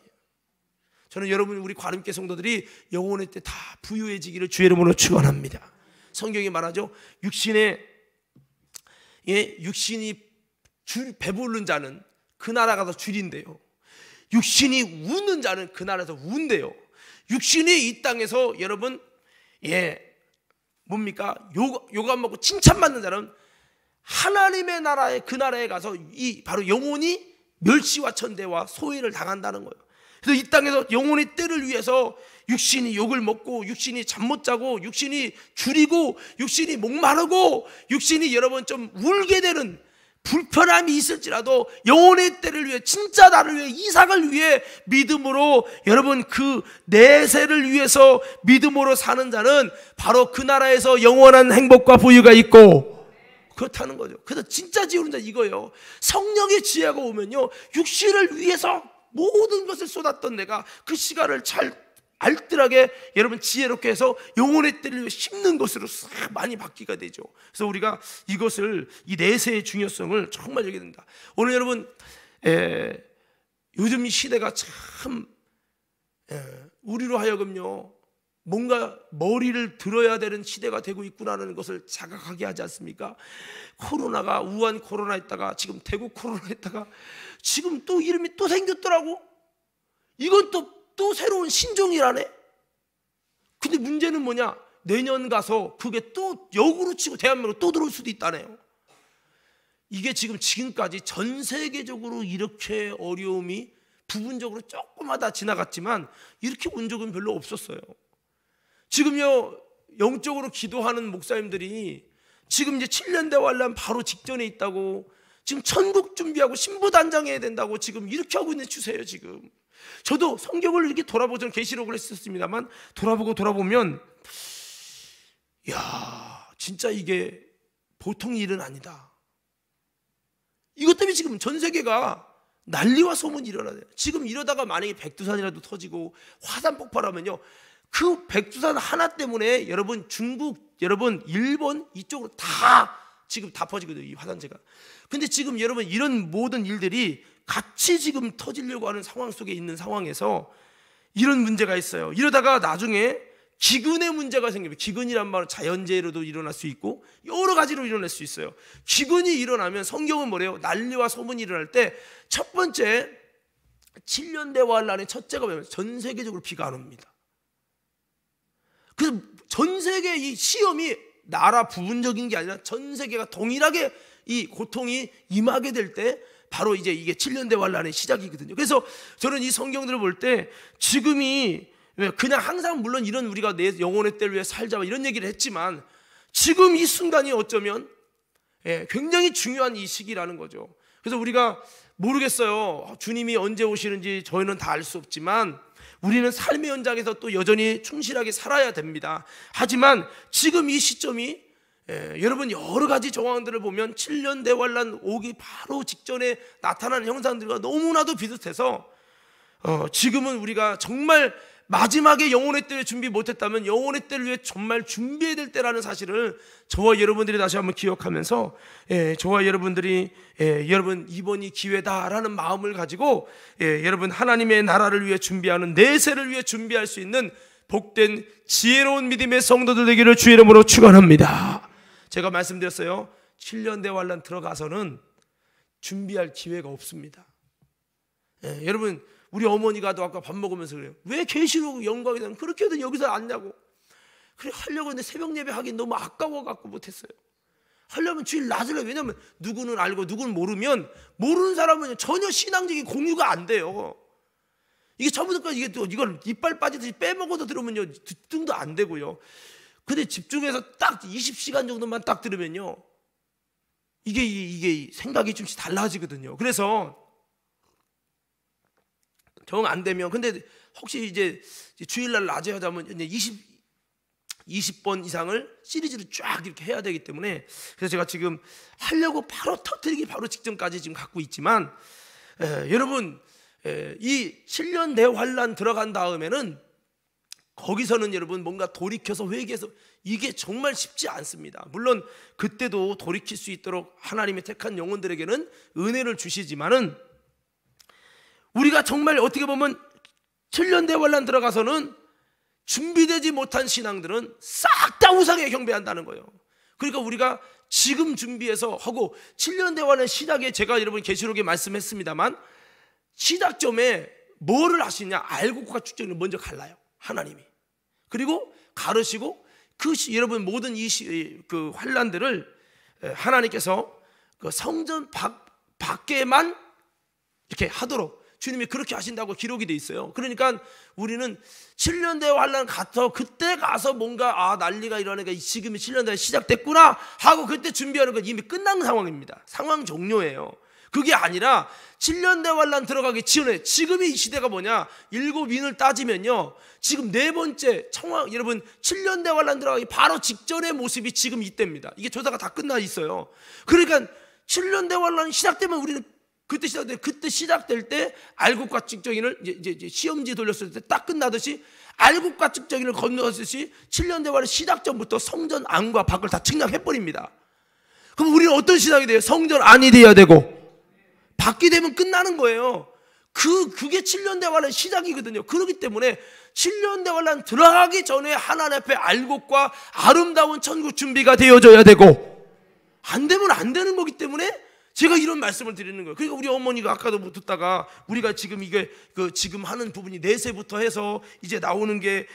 A: 저는 여러분, 우리 과림께 성도들이 영혼의 때 다 부유해지기를 주의 이름으로 축원합니다. 성경이 말하죠, 육신이 배부른 자는 그 나라가 더 줄인대요. 육신이 웃는 자는 그 나라에서 운대요. 육신이 이 땅에서 여러분 뭡니까? 욕 안 먹고 칭찬받는 자는 하나님의 나라에, 그 나라에 가서 바로 영혼이 멸시와 천대와 소외를 당한다는 거예요. 그래서 이 땅에서 영혼의 때를 위해서 육신이 욕을 먹고, 육신이 잠 못 자고, 육신이 줄이고, 육신이 목마르고, 육신이 여러분 좀 울게 되는 불편함이 있을지라도 영혼의 때를 위해, 진짜 나를 위해, 이삭을 위해 믿음으로, 여러분 그 내세를 위해서 믿음으로 사는 자는 바로 그 나라에서 영원한 행복과 부유가 있고, 그렇다는 거죠. 그래서 진짜 지혜로운 자 이거예요. 성령의 지혜가 오면요, 육신을 위해서 모든 것을 쏟았던 내가 그 시간을 잘 알뜰하게 여러분 지혜롭게 해서 영혼의 때를 위해 심는 것으로 싹 많이 바뀌게 되죠. 그래서 우리가 이것을, 이 내세의 중요성을 정말 여기게 된다. 오늘 여러분 요즘 이 시대가 참 우리로 하여금요, 뭔가 머리를 들어야 되는 시대가 되고 있구나라는 것을 자각하게 하지 않습니까? 코로나가 우한 코로나 했다가 지금 대구 코로나 했다가 지금 또 이름이 또 생겼더라고. 이건 또 새로운 신종이라네. 근데 문제는 뭐냐? 내년 가서 그게 또 역으로 치고 대한민국으로 또 들어올 수도 있다네요. 이게 지금까지 전 세계적으로 이렇게 어려움이 부분적으로 조금마다 지나갔지만 이렇게 온 적은 별로 없었어요. 지금요, 영적으로 기도하는 목사님들이 지금 이제 7년 대환란 바로 직전에 있다고, 지금 천국 준비하고 신부단장해야 된다고 지금 이렇게 하고 있는 추세예요. 지금 저도 성경을 이렇게 돌아보전 계시록을 했었습니다만 돌아보면 야, 진짜 이게 보통 일은 아니다. 이것 때문에 지금 전 세계가 난리와 소문이 일어나요. 지금 이러다가 만약에 백두산이라도 터지고 화산 폭발하면요, 그 백두산 하나 때문에 여러분 중국, 여러분 일본 이쪽으로 다 지금 다 퍼지거든요, 이 화산재가. 근데 지금 여러분 이런 모든 일들이 같이 지금 터지려고 하는 상황 속에 있는 상황에서 이런 문제가 있어요. 이러다가 나중에 기근의 문제가 생깁니다. 기근이란 말은 자연재해로도 일어날 수 있고 여러 가지로 일어날 수 있어요. 기근이 일어나면 성경은 뭐래요? 난리와 소문이 일어날 때 첫 번째 7년 대환란의 첫째가 뭐냐면 전 세계적으로 비가 안 옵니다. 그래서 전 세계 이 시험이 나라 부분적인 게 아니라 전 세계가 동일하게 이 고통이 임하게 될 때 바로 이제 이게 7년 대환란의 시작이거든요. 그래서 저는 이 성경들을 볼 때 지금이 그냥 항상 물론 이런 우리가 내 영혼의 때를 위해 살자 이런 얘기를 했지만 지금 이 순간이 어쩌면 굉장히 중요한 이 시기라는 거죠. 그래서 우리가 모르겠어요. 주님이 언제 오시는지 저희는 다 알 수 없지만 우리는 삶의 현장에서 또 여전히 충실하게 살아야 됩니다. 하지만 지금 이 시점이 여러분 여러 가지 정황들을 보면 7년 대환란 오기 바로 직전에 나타나는 형상들과 너무나도 비슷해서 지금은 우리가 정말 마지막에 영혼의 때를 준비 못했다면 영혼의 때를 위해 정말 준비해야 될 때라는 사실을 저와 여러분들이 다시 한번 기억하면서 저와 여러분들이 여러분 이번이 기회다라는 마음을 가지고 여러분 하나님의 나라를 위해 준비하는 내세를 위해 준비할 수 있는 복된 지혜로운 믿음의 성도들 되기를 주의 이름으로 축원합니다. 제가 말씀드렸어요. 7년 대환란 들어가서는 준비할 기회가 없습니다. 여러분 우리 어머니가도 아까 밥 먹으면서 그래요. 왜 계시록 영광이 되면 그렇게든 여기서 앉냐고. 그래 하려고 했는데 새벽 예배 하긴 너무 아까워갖고 못했어요. 하려면 주일 낮으려. 왜냐면 누구는 알고 누구는 모르면 모르는 사람은 전혀 신앙적인 공유가 안 돼요. 이게 처음부터까지 이게 또 이걸 이빨 빠지듯이 빼먹어도 들으면요 등도 안 되고요. 근데 집중해서 딱 20시간 정도만 딱 들으면요 이게 생각이 좀씩 달라지거든요. 그래서 정 안 되면 근데 혹시 이제 주일날 낮에 하자면 이제 20번 이상을 시리즈로 쫙 이렇게 해야 되기 때문에 그래서 제가 지금 하려고 바로 터뜨리기 바로 직전까지 지금 갖고 있지만 여러분 이 7년 대환란 들어간 다음에는 거기서는 여러분 뭔가 돌이켜서 회개해서 이게 정말 쉽지 않습니다. 물론 그때도 돌이킬 수 있도록 하나님이 택한 영혼들에게는 은혜를 주시지만은 우리가 정말 어떻게 보면 7년 대환란 들어가서는 준비되지 못한 신앙들은 싹 다 우상에 경배한다는 거예요. 그러니까 우리가 지금 준비해서 하고 7년 대환란 시작에 제가 여러분 계시록에 말씀했습니다만 시작점에 뭐를 하시냐 알곡과 축전을 먼저 갈라요. 하나님이. 그리고 가르시고 여러분 모든 그 환란들을 하나님께서 그 성전 밖에만 이렇게 하도록 주님이 그렇게 하신다고 기록이 돼 있어요. 그러니까 우리는 7년 대환란 가서 그때 가서 뭔가 난리가 일어나니까 지금이 7년 대환란이 시작됐구나 하고 그때 준비하는 건 이미 끝난 상황입니다. 상황 종료예요. 그게 아니라 7년 대환란 들어가기 전에 지금의 이 시대가 뭐냐? 일곱인을 따지면요 지금 네 번째 청황 여러분 7년 대환란 들어가기 바로 직전의 모습이 지금 이때입니다. 이게 조사가 다 끝나 있어요. 그러니까 7년 대환란이 시작되면 우리는 그때 시작될 때 알곡과 측정인을 이제 시험지 돌렸을 때 딱 끝나듯이 알곡과 측정인을 건너듯이 7년 대환란 시작 전부터 성전 안과 밖을 다 측량해버립니다. 그럼 우리는 어떤 신앙이 돼요? 성전 안이 돼야 되고 밖이 되면 끝나는 거예요. 그게 7년 대환란 시작이거든요. 그렇기 때문에 7년 대환란 들어가기 전에 하나님 앞에 알곡과 아름다운 천국 준비가 되어져야 되고, 안 되면 안 되는 거기 때문에 제가 이런 말씀을 드리는 거예요. 그러니까 우리 어머니가 아까도 듣다가 우리가 지금 이게 지금 하는 부분이 내세부터 해서 이제 나오는 게,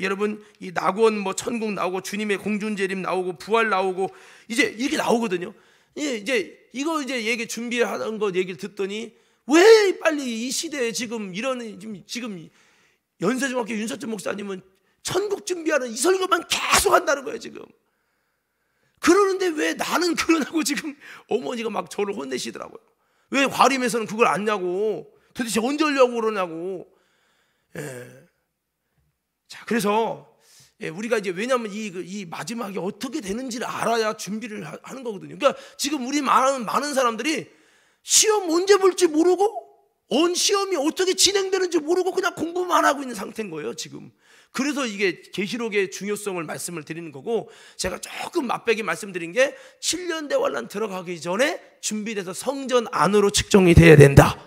A: 여러분 이 낙원 뭐 천국 나오고 주님의 공중재림 나오고 부활 나오고 이제 이렇게 나오거든요. 이제 이거 이제 얘기 준비하는 거 얘기를 듣더니 왜 빨리 이 시대에 지금 이런 지금 연세중학교 윤석준 목사님은 천국 준비하는 이 설교만 계속 한다는 거예요 지금. 그러는데 왜 나는 그러냐고 지금 어머니가 막 저를 혼내시더라고요. 왜 과림에서는 그걸 안냐고, 도대체 언제 하려고 그러냐고. 자, 그래서 우리가 이제 왜냐하면 이 마지막이 어떻게 되는지를 알아야 준비를 하는 거거든요. 그러니까 지금 우리 많은 사람들이 시험 언제 볼지 모르고 시험이 어떻게 진행되는지 모르고 그냥 공부만 하고 있는 상태인 거예요 지금. 그래서 이게 계시록의 중요성을 말씀을 드리는 거고, 제가 조금 맛배기 말씀드린 게 7년 대환란 들어가기 전에 준비돼서 성전 안으로 측정이 돼야 된다.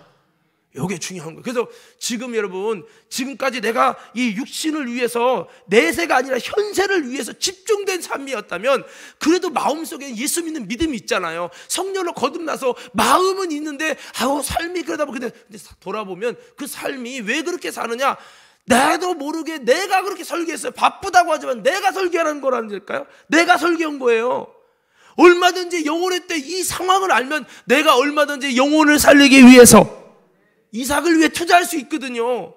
A: 이게 중요한 거예요. 그래서 지금 여러분, 지금까지 내가 이 육신을 위해서 내세가 아니라 현세를 위해서 집중된 삶이었다면 그래도 마음속에 예수 믿는 믿음이 있잖아요. 성령을 거듭나서 마음은 있는데 삶이 그러다 보면 근데 돌아보면 그 삶이 왜 그렇게 사느냐, 나도 모르게 내가 그렇게 설계했어요. 바쁘다고 하지만 내가 설계하는 거라니까요. 내가 설계한 거예요. 얼마든지 영혼의 때 이 상황을 알면 내가 얼마든지 영혼을 살리기 위해서 이삭을 위해 투자할 수 있거든요.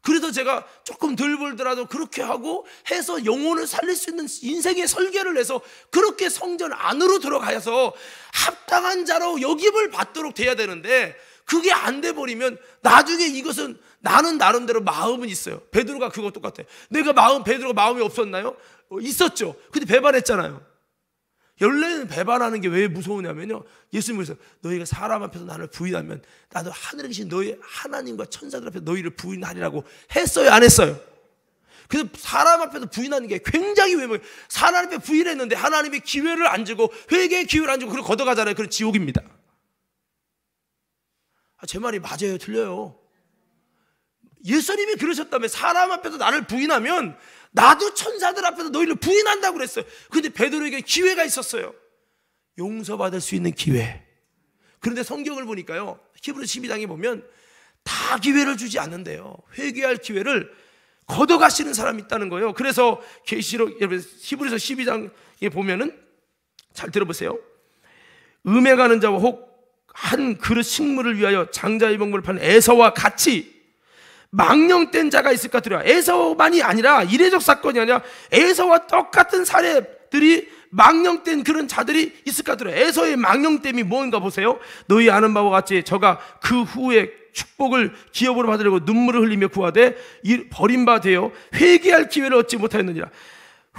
A: 그래서 제가 조금 덜 벌더라도 그렇게 하고 해서 영혼을 살릴 수 있는 인생의 설계를 해서 그렇게 성전 안으로 들어가서 합당한 자로 여김을 받도록 돼야 되는데, 그게 안 돼 버리면 나중에 이것은 나는 나름대로 마음은 있어요. 베드로가 그거 똑같아요. 베드로가 마음이 없었나요? 있었죠. 근데 배반했잖아요. 원래는 배반하는 게 왜 무서우냐면요, 예수님께서 너희가 사람 앞에서 나를 부인하면 나도 하늘에 계신 너희 하나님과 천사들 앞에서 너희를 부인하리라고 했어요, 안 했어요? 그래서 사람 앞에서 부인하는 게 굉장히 위험해요. 사람 앞에 부인했는데 하나님의 기회를 안 주고 회개의 기회를 안 주고 그걸 걷어가잖아요. 그건 지옥입니다. 제 말이 맞아요, 틀려요? 예수님이 그러셨다면 사람 앞에서 나를 부인하면 나도 천사들 앞에서 너희를 부인한다고 그랬어요. 근데 베드로에게 기회가 있었어요. 용서받을 수 있는 기회. 그런데 성경을 보니까요, 히브리서 12장에 보면 다 기회를 주지 않는데요, 회개할 기회를 걷어가시는 사람이 있다는 거예요. 그래서 계시록 히브리서 12장에 보면은 잘 들어보세요. 음행하는 자와 혹 한 그릇 식물을 위하여 장자의 먹물을 파는 에서와 같이 망령된 자가 있을까 두려워. 에서만이 아니라 이례적 사건이 아니라 에서와 똑같은 사례들이 망령된 그런 자들이 있을까 두려워. 에서의 망령됨이 뭔가 보세요. 너희 아는 바와 같이 저가 그 후에 축복을 기업으로 받으려고 눈물을 흘리며 구하되 버림받아 회개할 기회를 얻지 못하였느니라.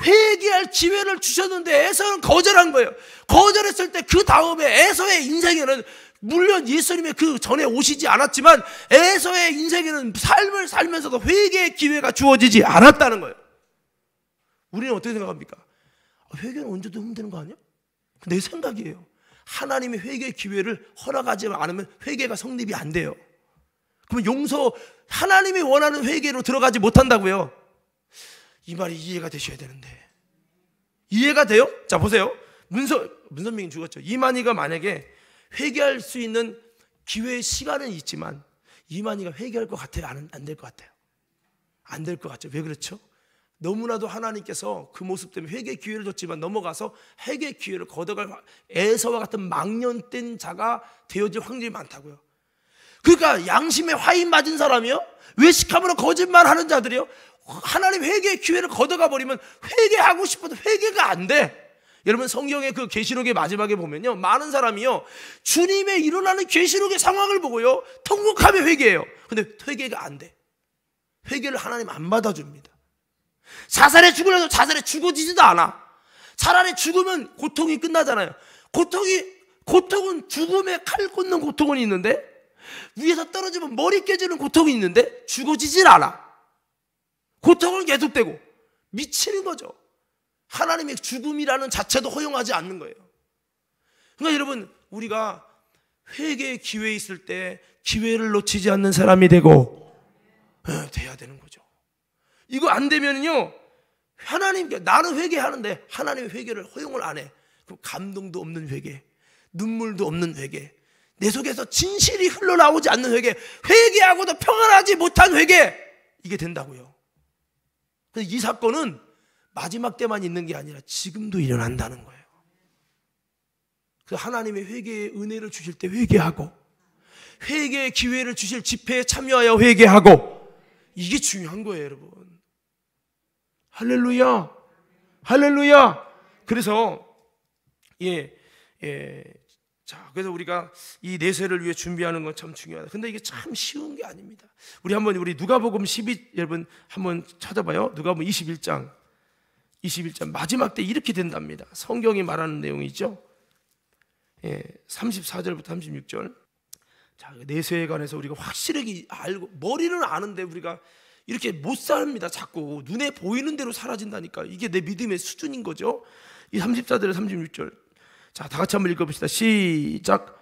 A: 회개할 기회를 주셨는데 에서는 거절한 거예요. 거절했을 때 그 다음에 에서의 인생에는, 물론 예수님의 그 전에 오시지 않았지만 에서의 인생에는 삶을 살면서도 회개의 기회가 주어지지 않았다는 거예요. 우리는 어떻게 생각합니까? 회개는 언제든 힘드는 거 아니야? 내 생각이에요. 하나님의 회개의 기회를 허락하지 않으면 회개가 성립이 안 돼요. 그러면 하나님이 원하는 회개로 들어가지 못한다고요. 이 말이 이해가 되셔야 되는데, 이해가 돼요? 자 보세요. 문선명이 죽었죠. 이만희가 만약에 회개할 수 있는 기회의 시간은 있지만 이만희가 회개할 것 같아요? 안 될 것 같아요? 안 될 것 같죠. 왜 그렇죠? 너무나도 하나님께서 그 모습 때문에 회개의 기회를 줬지만 넘어가서 회개의 기회를 걷어갈 에서와 같은 망령된 자가 되어질 확률이 많다고요. 그러니까 양심에 화인 맞은 사람이요, 외식하므로 거짓말하는 자들이요, 하나님 회개의 기회를 걷어가 버리면 회개하고 싶어도 회개가 안 돼. 여러분 성경의 그 계시록의 마지막에 보면요, 많은 사람이요 주님의 일어나는 계시록의 상황을 보고요 통곡하며 회개해요. 근데 회개가 안 돼. 회개를 하나님 안 받아줍니다. 자살에 죽으려도 자살에 죽어지지도 않아. 차라리 죽으면 고통이 끝나잖아요. 고통은 죽음의 칼 꽂는 고통은 있는데, 위에서 떨어지면 머리 깨지는 고통이 있는데 죽어지질 않아. 고통은 계속되고 미치는 거죠. 하나님의 죽음이라는 자체도 허용하지 않는 거예요. 그러니까 여러분, 우리가 회개의 기회 있을 때 기회를 놓치지 않는 사람이 되고 돼야 되는 거죠. 이거 안 되면요, 하나님께 나는 회개하는데 하나님의 회개를 허용을 안 해. 그럼 감동도 없는 회개, 눈물도 없는 회개, 내 속에서 진실이 흘러나오지 않는 회개, 회개하고도 평안하지 못한 회개, 이게 된다고요. 그래서 이 사건은 마지막 때만 있는 게 아니라 지금도 일어난다는 거예요. 그래서 하나님의 회개의 은혜를 주실 때 회개하고, 회개의 기회를 주실 집회에 참여하여 회개하고, 이게 중요한 거예요, 여러분. 할렐루야, 할렐루야. 그래서 자, 그래서 우리가 이 내세를 위해 준비하는 건 참 중요하다. 근데 이게 참 쉬운 게 아닙니다. 우리 누가복음 12, 여러분 한번 찾아봐요. 누가복음 21장 마지막 때 이렇게 된답니다. 성경이 말하는 내용이죠. 34절부터 36절. 자, 내세에 관해서 우리가 확실하게 알고, 머리는 아는데 우리가 이렇게 못 삽니다. 자꾸 눈에 보이는 대로 사라진다니까. 이게 내 믿음의 수준인 거죠. 이 34절 36절. 자, 다 같이 한번 읽어봅시다. 시작.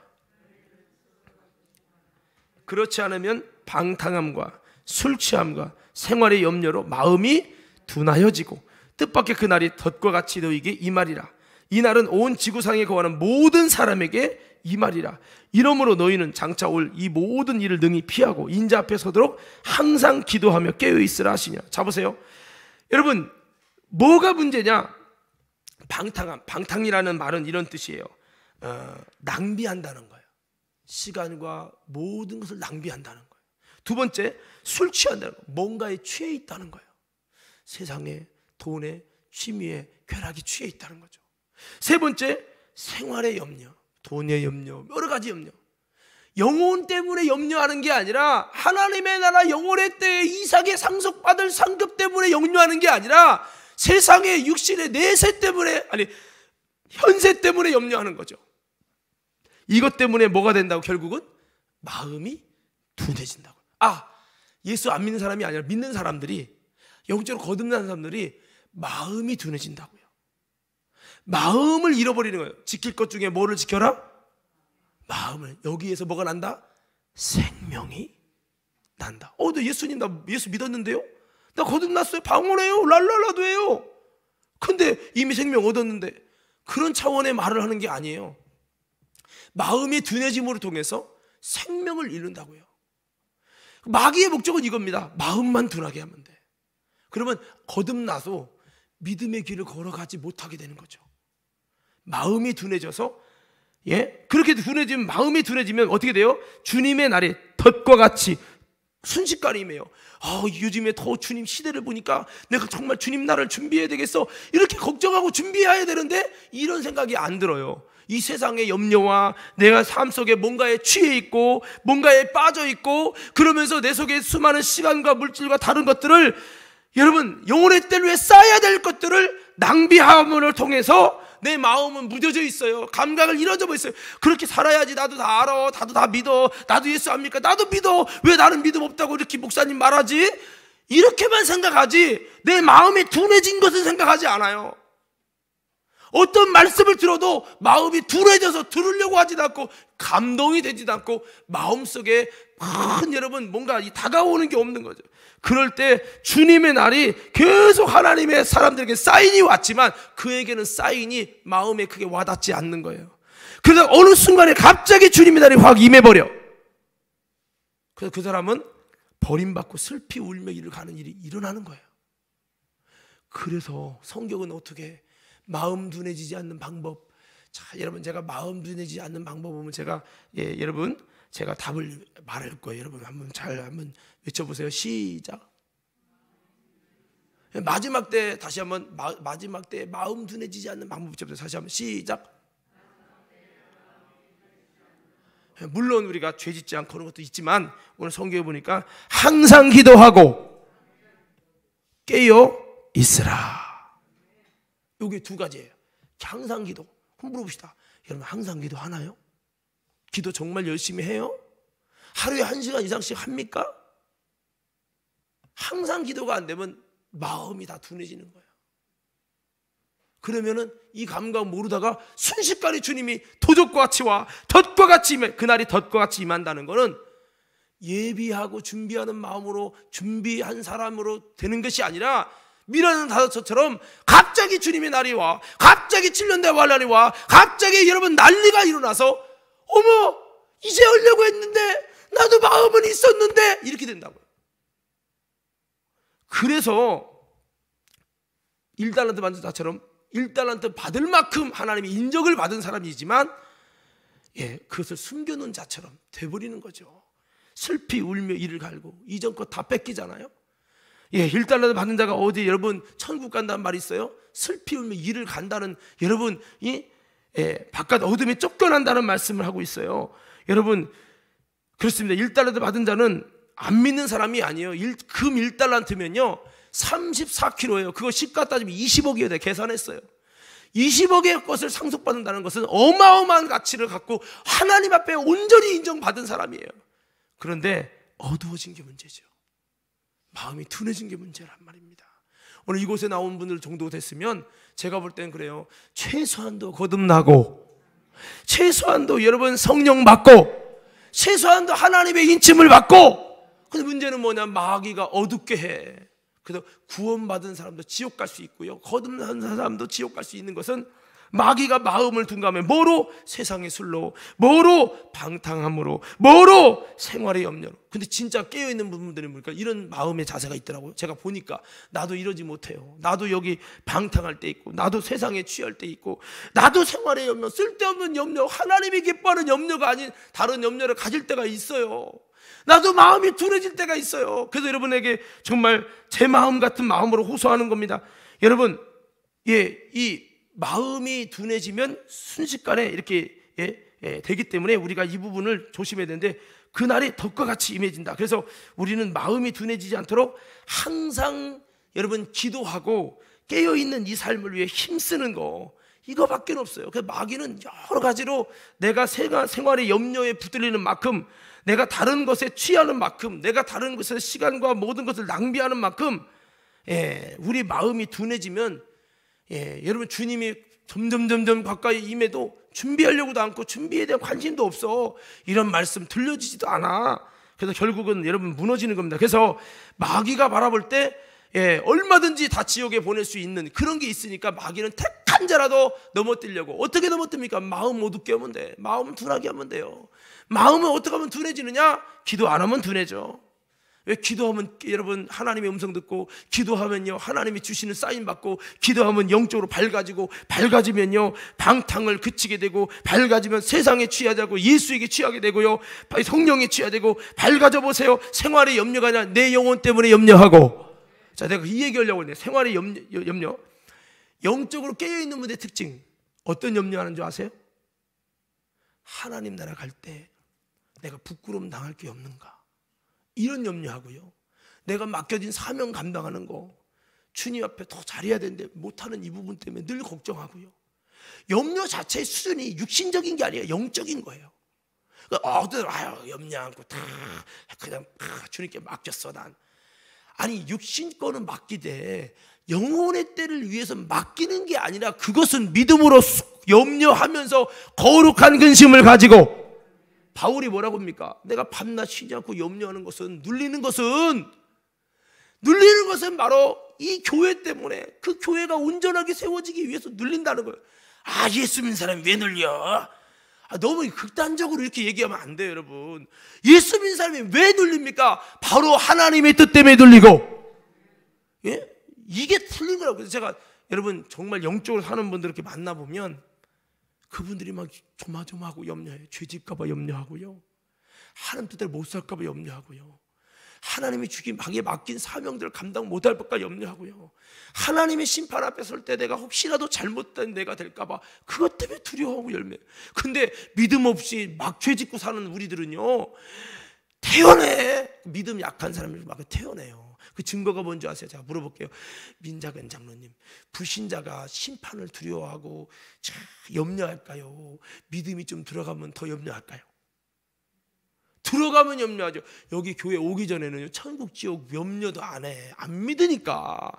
A: 그렇지 않으면 방탕함과 술 취함과 생활의 염려로 마음이 둔하여지고 뜻밖의 그날이 덫과 같이 너희에게 임하리라. 이 날은 온 지구상에 거하는 모든 사람에게 임하리라. 이러므로 너희는 장차 올 이 모든 일을 능히 피하고 인자 앞에 서도록 항상 기도하며 깨어있으라 하시냐. 자, 보세요. 여러분, 뭐가 문제냐? 방탕이라는 말은 이런 뜻이에요. 낭비한다는 거예요. 시간과 모든 것을 낭비한다는 거예요. 두 번째, 술 취한다는 거예요. 뭔가에 취해 있다는 거예요. 세상에, 돈에, 취미에, 쾌락이 취해 있다는 거죠. 세 번째, 생활의 염려, 돈의 염려, 여러 가지 염려. 영혼 때문에 염려하는 게 아니라 하나님의 나라 영혼의 때에 이삭의 상속받을 상급 때문에 염려하는 게 아니라 세상의 육신의 내세 때문에, 아니 현세 때문에 염려하는 거죠. 이것 때문에 뭐가 된다고? 결국은 마음이 둔해진다고. 예수 안 믿는 사람이 아니라 믿는 사람들이, 영적으로 거듭난 사람들이 마음이 둔해진다고요. 마음을 잃어버리는 거예요. 지킬 것 중에 뭐를 지켜라? 마음을. 여기에서 뭐가 난다? 생명이 난다. 나 예수님, 나 예수 믿었는데요? 나 거듭났어요. 방언해요. 랄랄라도 해요. 근데 이미 생명 얻었는데, 그런 차원의 말을 하는 게 아니에요. 마음이 둔해짐으로 통해서 생명을 잃는다고요. 마귀의 목적은 이겁니다. 마음만 둔하게 하면 돼. 그러면 거듭나서 믿음의 길을 걸어가지 못하게 되는 거죠. 마음이 둔해져서, 그렇게 마음이 둔해지면 어떻게 돼요? 주님의 날이 덫과 같이 순식간에 임해요. 요즘에 더 주님 시대를 보니까 내가 정말 주님 날을 준비해야 되겠어, 이렇게 걱정하고 준비해야 되는데 이런 생각이 안 들어요. 이 세상의 염려와 내가 삶 속에 뭔가에 취해 있고 뭔가에 빠져 있고, 그러면서 내 속에 수많은 시간과 물질과 다른 것들을, 여러분, 영혼의 때를 위해 쌓아야 될 것들을 낭비함을 통해서 내 마음은 무뎌져 있어요. 감각을 잃어져 있어요. 그렇게 살아야지, 나도 다 알아, 나도 다 믿어, 나도 예수 안 믿을까, 나도 믿어, 왜 나는 믿음 없다고 이렇게 목사님 말하지? 이렇게만 생각하지, 내 마음이 둔해진 것은 생각하지 않아요. 어떤 말씀을 들어도 마음이 둔해져서 들으려고 하지도 않고 감동이 되지도 않고 마음속에 여러분 뭔가 다가오는 게 없는 거죠. 그럴 때 주님의 날이 계속 하나님의 사람들에게 사인이 왔지만 그에게는 사인이 마음에 크게 와닿지 않는 거예요. 그러다 어느 순간에 갑자기 주님의 날이 확 임해버려. 그래서 그 사람은 버림받고 슬피 울며 일을 가는 일이 일어나는 거예요. 그래서 성경은 어떻게 마음 둔해지지 않는 방법. 자, 여러분, 제가 마음 둔해지지 않는 방법 보면 여러분 제가 답을 말할 거예요. 여러분 한번 외쳐보세요. 시작. 마지막 때 다시 한번 마지막 때 마음 둔해지지 않는 방법 외쳐보세요. 다시 한번 시작. 물론 우리가 죄 짓지 않고 그런 것도 있지만 오늘 성경에 보니까 항상 기도하고 깨어 있으라. 이게 두 가지예요. 항상 기도. 한번 물어봅시다. 여러분 항상 기도 하나요? 기도 정말 열심히 해요? 하루에 1시간 이상씩 합니까? 항상 기도가 안 되면 마음이 다 둔해지는 거예요. 그러면은 이 감각 모르다가 순식간에 주님이 도적과 같이 와 덫과 같이 임해. 그날이 덫과 같이 임한다는 거는 예비하고 준비하는 마음으로 준비한 사람으로 되는 것이 아니라 미라는 다섯처럼 갑자기 주님의 날이 와, 갑자기 7년 대환란이 와, 갑자기 여러분 난리가 일어나서 어머 이제 하려고 했는데 나도 마음은 있었는데 이렇게 된다고요. 그래서 1달란트 받은 자처럼 1달란트 받을 만큼 하나님이 인정을 받은 사람이지만 그것을 숨겨놓은 자처럼 돼버리는 거죠. 슬피 울며 이를 갈고 이전 거 다 뺏기잖아요. 1달란트 받는 자가 어디 여러분 천국 간다는 말이 있어요. 슬피 울며 이를 간다는 여러분 바깥 어둠에 쫓겨난다는 말씀을 하고 있어요. 여러분 그렇습니다. 1달란트 받은 자는 안 믿는 사람이 아니에요. 금 1달란트면요 34kg예요. 그거 시가 따지면 20억이어야 돼. 계산했어요. 20억의 것을 상속받는다는 것은 어마어마한 가치를 갖고 하나님 앞에 온전히 인정받은 사람이에요. 그런데 어두워진 게 문제죠. 마음이 둔해진 게 문제란 말입니다. 오늘 이곳에 나온 분들 정도 됐으면 제가 볼 땐 그래요. 최소한도 거듭나고 최소한도 여러분 성령 받고 최소한도 하나님의 인침을 받고. 근데 문제는 뭐냐, 마귀가 어둡게 해. 그래서 구원받은 사람도 지옥 갈 수 있고요, 거듭난 사람도 지옥 갈 수 있는 것은 마귀가 마음을 둔감해. 뭐로? 세상의 술로, 뭐로? 방탕함으로, 뭐로? 생활의 염려로. 근데 진짜 깨어있는 부분들이 뭐니까 이런 마음의 자세가 있더라고요. 제가 보니까 나도 이러지 못해요. 나도 여기 방탕할 때 있고, 나도 세상에 취할 때 있고, 나도 생활의 염려, 쓸데없는 염려, 하나님이 기뻐하는 염려가 아닌 다른 염려를 가질 때가 있어요. 나도 마음이 둔해질 때가 있어요. 그래서 여러분에게 정말 제 마음 같은 마음으로 호소하는 겁니다. 여러분, 이 마음이 둔해지면 순식간에 이렇게 되기 때문에 우리가 이 부분을 조심해야 되는데, 그날이 덫과 같이 임해진다. 그래서 우리는 마음이 둔해지지 않도록 항상 여러분 기도하고 깨어있는 이 삶을 위해 힘쓰는 거, 이거밖에 없어요. 그래서 마귀는 여러 가지로 내가 생활의 염려에 붙들리는 만큼, 내가 다른 것에 취하는 만큼, 내가 다른 것에 시간과 모든 것을 낭비하는 만큼 우리 마음이 둔해지면 여러분 주님이 점점 가까이 임해도 준비하려고도 않고 준비에 대한 관심도 없어. 이런 말씀 들려지지도 않아. 그래서 결국은 여러분 무너지는 겁니다. 그래서 마귀가 바라볼 때 얼마든지 다 지옥에 보낼 수 있는 그런 게 있으니까 마귀는 택한 자라도 넘어뜨리려고. 어떻게 넘어뜨립니까? 마음 어둡게 하면 돼. 마음 둔하게 하면 돼요. 마음은 어떻게 하면 둔해지느냐? 기도 안 하면 둔해져. 왜? 기도하면 여러분 하나님의 음성 듣고, 기도하면요 하나님이 주시는 사인 받고, 기도하면 영적으로 밝아지고, 밝아지면요 방탕을 그치게 되고, 밝아지면 세상에 취하지 않고 예수에게 취하게 되고요, 성령에 취하게 되고. 밝아져 보세요. 생활의 염려가 아니라 내 영혼 때문에 염려하고. 자, 내가 이 얘기하려고 했네. 생활의 염려. 영적으로 깨어있는 분의 특징, 어떤 염려하는 줄 아세요? 하나님 나라 갈 때 내가 부끄러움 당할 게 없는가, 이런 염려하고요. 내가 맡겨진 사명 감당하는 거, 주님 앞에 더 잘해야 되는데 못하는 이 부분 때문에 늘 걱정하고요. 염려 자체의 수준이 육신적인 게 아니라 영적인 거예요. 염려 않고 다 그냥 주님께 맡겼어 난. 아니, 육신 거는 맡기되 영혼의 때를 위해서 맡기는 게 아니라, 그것은 믿음으로 염려하면서 거룩한 근심을 가지고. 바울이 뭐라고 합니까? 내가 밤낮 쉬지 않고 염려하는 것은, 눌리는 것은 바로 이 교회 때문에, 그 교회가 온전하게 세워지기 위해서 눌린다는 거예요. 예수 믿는 사람이 왜 눌려? 너무 극단적으로 이렇게 얘기하면 안 돼요, 여러분. 예수 믿는 사람이 왜 눌립니까? 바로 하나님의 뜻 때문에 눌리고. 이게 틀린 거라고. 그래서 제가 여러분 정말 영적으로 사는 분들 이렇게 만나보면 그분들이 막 조마조마하고 염려해요. 죄짓까봐 염려하고요, 하나님 뜻대로 못 살까봐 염려하고요, 하나님이 자기에 맡긴 사명들을 감당 못할 것까 염려하고요, 하나님의 심판 앞에 설 때 내가 혹시라도 잘못된 내가 될까봐 그것 때문에 두려워하고 열매. 근데 믿음 없이 막 죄짓고 사는 우리들은요 태어내. 믿음 약한 사람들 막 태어내요. 그 증거가 뭔지 아세요? 제가 물어볼게요. 민작은 장로님, 불신자가 심판을 두려워하고 염려할까요? 믿음이 좀 들어가면 더 염려할까요? 들어가면 염려하죠. 여기 교회 오기 전에는 천국 지옥 염려도 안 해. 안 믿으니까.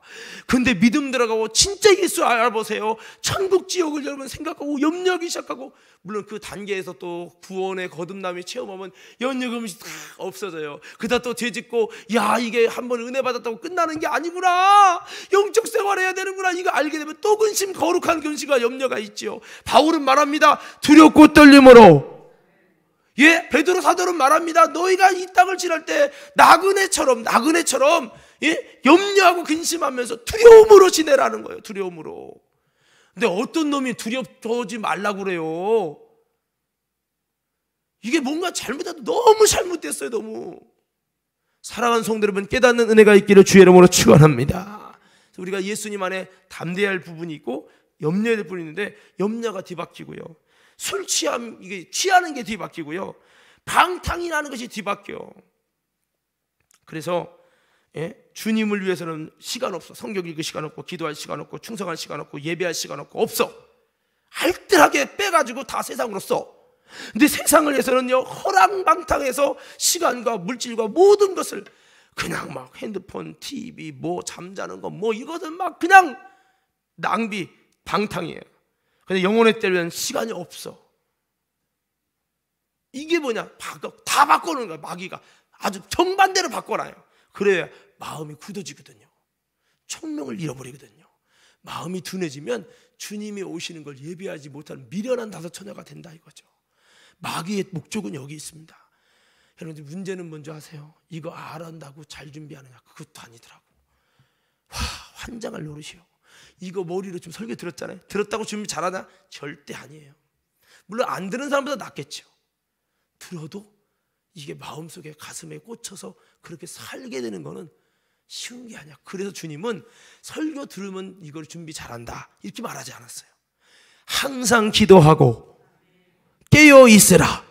A: 근데 믿음 들어가고 진짜 예수 알아보세요. 천국 지옥을 여러분 생각하고 염려하기 시작하고, 물론 그 단계에서 또 구원의 거듭남이 체험하면 염려금이 다 없어져요. 그러다 또 죄짓고, 야, 이게 한번 은혜 받았다고 끝나는 게 아니구나, 영적 생활해야 되는구나, 이거 알게 되면 또 근심, 거룩한 근심과 염려가 있죠. 바울은 말합니다. 두렵고 떨림으로. 예, 베드로 사도는 말합니다. 너희가 이 땅을 지날 때 나그네처럼 예, 염려하고 근심하면서 두려움으로 지내라는 거예요. 두려움으로. 근데 어떤 놈이 두렵지 말라고 그래요? 이게 뭔가 잘못해도 너무 잘못됐어요. 너무. 사랑하는 성도 여러분, 깨닫는 은혜가 있기를 주의 이름으로 축원합니다. 우리가 예수님 안에 담대해야 할 부분이 있고 염려해야 될 부분이 있는데, 염려가 뒤바뀌고요, 술 취함, 이게 취하는 게 뒤바뀌고요, 방탕이 나는 것이 뒤바뀌어. 그래서 예? 주님을 위해서는 시간 없어. 성경 읽을 시간 없고, 기도할 시간 없고, 충성할 시간 없고, 예배할 시간 없고, 없어. 알뜰하게 빼가지고 다 세상으로 써. 근데 세상을 위해서는요, 허랑방탕해서 시간과 물질과 모든 것을 그냥 막 핸드폰, TV, 뭐 잠자는 거, 뭐 이것은 막 그냥 낭비, 방탕이에요. 근데 영혼의 때는 시간이 없어. 이게 뭐냐? 다 바꿔놓은 거야. 마귀가 아주 정반대로 바꿔놔요. 그래야 마음이 굳어지거든요. 청명을 잃어버리거든요. 마음이 둔해지면 주님이 오시는 걸 예비하지 못하는 미련한 다섯 처녀가 된다 이거죠. 마귀의 목적은 여기 있습니다. 여러분들, 문제는 뭔지 아세요? 이거 알아낸다고 잘 준비하느냐? 그것도 아니더라고. 환장할 노릇이요. 이거 머리로 좀 설교 들었잖아요. 들었다고 준비 잘하나? 절대 아니에요. 물론 안 들은 사람보다 낫겠죠. 들어도 이게 마음속에, 가슴에 꽂혀서 그렇게 살게 되는 거는 쉬운 게 아니야. 그래서 주님은 설교 들으면 이걸 준비 잘한다 이렇게 말하지 않았어요. 항상 기도하고 깨어 있으라.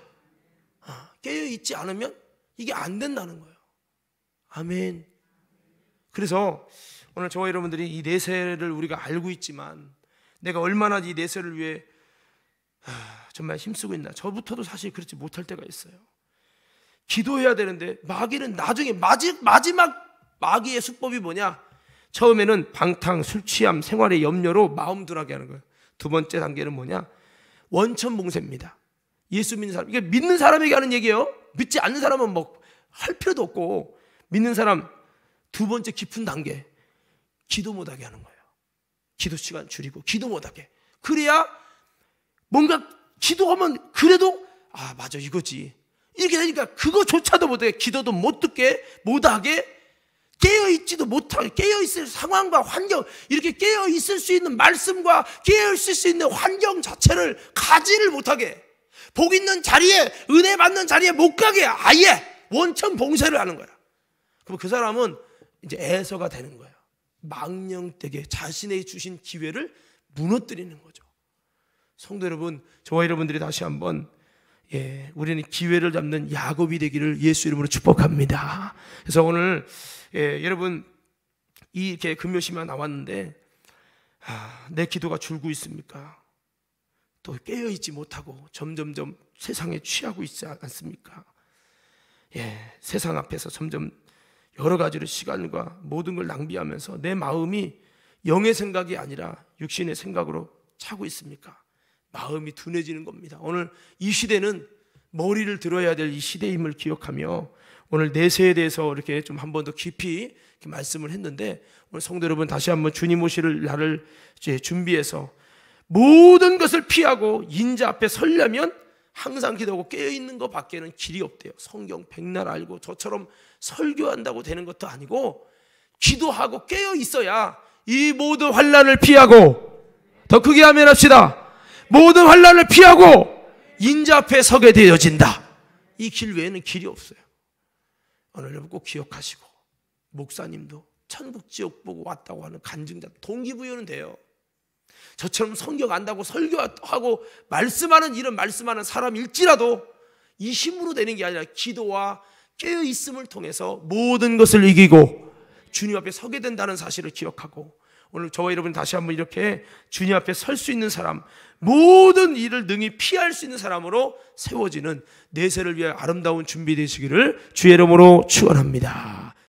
A: 깨어 있지 않으면 이게 안 된다는 거예요. 아멘. 그래서 오늘 저와 여러분들이 이 내세를 우리가 알고 있지만, 내가 얼마나 이 내세를 위해 정말 힘쓰고 있나. 저부터도 사실 그렇지 못할 때가 있어요. 기도해야 되는데 마귀는 나중에 마지막 마귀의 수법이 뭐냐? 처음에는 방탕, 술 취함, 생활의 염려로 마음 둔하게 하는 거예요. 두 번째 단계는 뭐냐? 원천봉쇄입니다. 예수 믿는 사람, 이게 믿는 사람에게 하는 얘기예요. 믿지 않는 사람은 뭐 할 필요도 없고, 믿는 사람 두 번째 깊은 단계, 기도 못하게 하는 거예요. 기도 시간 줄이고 기도 못하게. 그래야 뭔가 기도하면 그래도 맞아 이거지 이렇게 되니까 그거조차도 못해. 기도도 못 듣게, 못하게, 깨어있지도 못하게, 깨어있을 상황과 환경, 이렇게 깨어있을 수 있는 말씀과 깨어있을 수 있는 환경 자체를 가지를 못하게, 복 있는 자리에, 은혜 받는 자리에 못 가게 아예 원천 봉쇄를 하는 거야. 그럼 그 사람은 이제 애서가 되는 거예요. 망령되게 자신의 주신 기회를 무너뜨리는 거죠. 성도 여러분, 저와 여러분들이 다시 한번 우리는 기회를 잡는 야곱이 되기를 예수 이름으로 축복합니다. 그래서 오늘 여러분 이렇게 금요시만 나왔는데 내 기도가 줄고 있습니까? 또 깨어있지 못하고 점점점 세상에 취하고 있지 않습니까? 세상 앞에서 점점 여러 가지로 시간과 모든 걸 낭비하면서 내 마음이 영의 생각이 아니라 육신의 생각으로 차고 있습니까? 마음이 둔해지는 겁니다. 오늘 이 시대는 머리를 들어야 될 이 시대임을 기억하며 오늘 내세에 대해서 이렇게 좀 한 번 더 깊이 이렇게 말씀을 했는데, 오늘 성도 여러분 다시 한번 주님 오실 날을 이제 준비해서 모든 것을 피하고 인자 앞에 서려면 항상 기도하고 깨어있는 것 밖에는 길이 없대요. 성경 백날 알고 저처럼 설교한다고 되는 것도 아니고, 기도하고 깨어있어야 이 모든 환난을 피하고, 더 크게 아멘합시다. 모든 환난을 피하고 인자 앞에 서게 되어진다. 이 길 외에는 길이 없어요. 오늘 여러분 꼭 기억하시고, 목사님도 천국 지옥 보고 왔다고 하는 간증자 동기부여는 돼요. 저처럼 성경 안다고 설교하고 말씀하는 이런 말씀하는 사람일지라도 이 힘으로 되는 게 아니라 기도와 깨어있음을 통해서 모든 것을 이기고 주님 앞에 서게 된다는 사실을 기억하고, 오늘 저와 여러분 다시 한번 이렇게 주님 앞에 설 수 있는 사람, 모든 일을 능히 피할 수 있는 사람으로 세워지는 내세를 위해 아름다운 준비 되시기를 주의 이름으로 축원합니다.